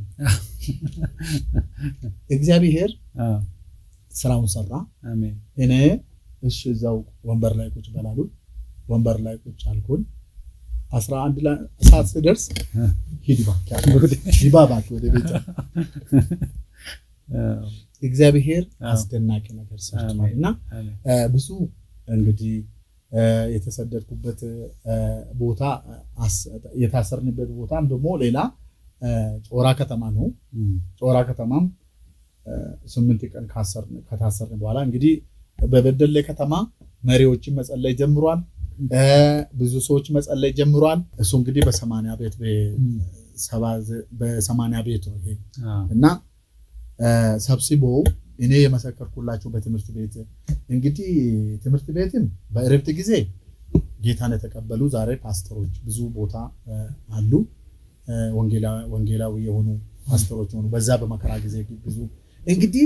እግዚአብሔር ስራውን ሰራ። አሜን። እኔ እሺ እዛው ወንበር ላይ ቁጭ በላሉ። ወንበር ላይ ቁጭ አልኩኝ። 11 ሰዓት ሲደርስ ሂድ ባክ ወደ ቤት። እግዚአብሔር አስደናቂ ነገር ሰርቷልና ብዙ እንግዲህ የተሰደድኩበት ቦታ የታሰርንበት ቦታም ደግሞ ሌላ ጮራ ከተማ ነው። ጮራ ከተማም 8 ቀን ከታሰርን በኋላ እንግዲህ በበደሌ ከተማ መሪዎችን መጸለይ ጀምሯል። ብዙ ሰዎች መጸለይ ጀምሯል። እሱ እንግዲህ በ80 ቤት ነው ይሄ እና ሰብስቦ እኔ የመሰከርኩላችሁ በትምህርት ቤት እንግዲህ ትምህርት ቤትም በእረፍት ጊዜ ጌታን የተቀበሉ ዛሬ ፓስተሮች ብዙ ቦታ አሉ። ወንጌላዊ የሆኑ ፓስተሮች ሆኑ። በዛ በመከራ ጊዜ ብዙ እንግዲህ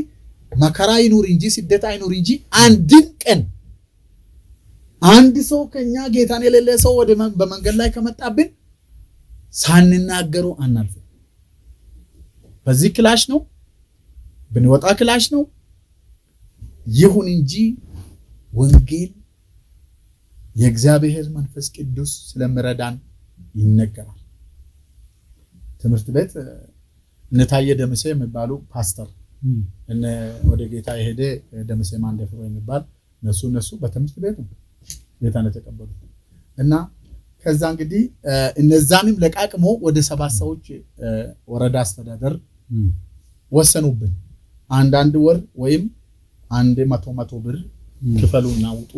መከራ ይኑር እንጂ ስደት አይኑር እንጂ አንድን ቀን አንድ ሰው ከኛ ጌታን የሌለ ሰው በመንገድ ላይ ከመጣብን ሳንናገሩ አናልፍ። በዚህ ክላሽ ነው ብንወጣ ክላሽ ነው። ይሁን እንጂ ወንጌል የእግዚአብሔር መንፈስ ቅዱስ ስለምረዳን ይነገራል። ትምህርት ቤት ነታየ ደምሴ የሚባሉ ፓስተር ወደ ጌታ የሄደ ደምሴ ማንደፍሮ የሚባል እነሱ በትምህርት ቤት ነው ጌታን የተቀበሉ እና ከዛ እንግዲህ እነዛንም ለቃቅሞ ወደ 7 ሰዎች ወረዳ አስተዳደር ወሰኑብን። አንዳንድ ወር ወይም 100 ብር ክፈሉና ውጡ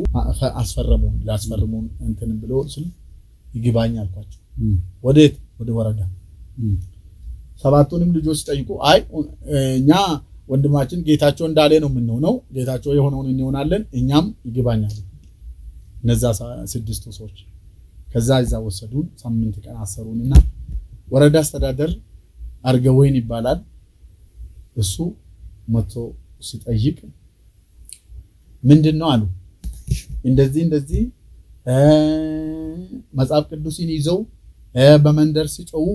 አስፈረሙን። ላስፈርሙን እንትን ብሎ ስል ይግባኝ አልኳቸው። ወዴት? ወደ ወረዳ። 7ቱንም ልጆች ጠይቁ። አይ እኛ ወንድማችን ጌታቸው እንዳለ ነው የምንሆነው፣ ጌታቸው የሆነውን እንሆናለን፣ እኛም ይግባኛል። እነዛ 6ቱ ሰዎች ከዛ እዛ ወሰዱን። 8 ቀን አሰሩንና ወረዳ አስተዳደር አርገወይን ይባላል እሱ መቶ ሲጠይቅ ምንድነው አሉ። እንደዚህ መጽሐፍ ቅዱስን ይዘው በመንደር ሲጮው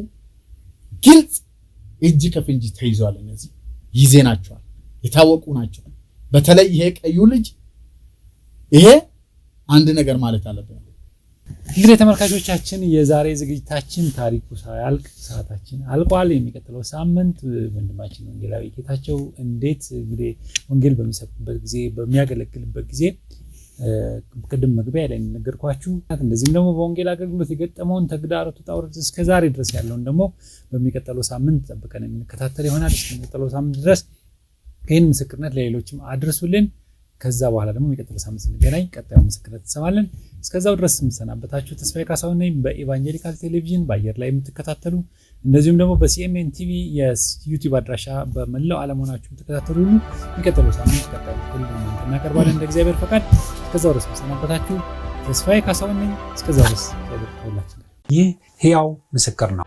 ግልጽ እጅ ከፍንጅ ተይዟል። እነዚህ ይዜናቸዋል፣ የታወቁ ናቸው። በተለይ ይሄ ቀዩ ልጅ ይሄ አንድ ነገር ማለት አለበት። እንግዲህ ተመልካቾቻችን የዛሬ ዝግጅታችን ታሪኩ ሳያልቅ ሰዓታችን አልቋል። የሚቀጥለው ሳምንት ወንድማችን ወንጌላዊ ጌታቸው እንዴት እንግዲህ ወንጌል በሚሰብክበት ጊዜ በሚያገለግልበት ጊዜ ቅድም መግቢያ ላይ ነገርኳችሁ፣ እንደዚህም ደግሞ በወንጌል አገልግሎት የገጠመውን ተግዳሮት ተጣውረት እስከዛሬ ድረስ ያለውን ደግሞ በሚቀጥለው ሳምንት ተጠብቀን የምንከታተል ይሆናል። እስከሚቀጥለው ሳምንት ድረስ ይህን ምስክርነት ለሌሎችም አድርሱልን። ከዛ በኋላ ደግሞ የሚቀጥለው ሳምንት ስንገናኝ ቀጣዩ ምስክርነት እንሰማለን። እስከዛው ድረስ የምሰናበታችሁ ተስፋዬ ካሳሁን ነኝ። በኢቫንጀሊካል ቴሌቪዥን በአየር ላይ የምትከታተሉ እንደዚሁም ደግሞ በሲኤምኤን ቲቪ የዩቲዩብ አድራሻ በመላው ዓለም ሆናችሁ የምትከታተሉ ሁሉ የሚቀጥለው ሳምንት ቀጣዩ ሁሉ እናቀርባለን እንደ እግዚአብሔር ፈቃድ። እስከዛው ድረስ የምሰናበታችሁ ተስፋዬ ካሳሁን ነኝ። እስከዛው ድረስ እግዚአብሔር ይባርካችሁ። ይህ ሕያው ምስክር ነው።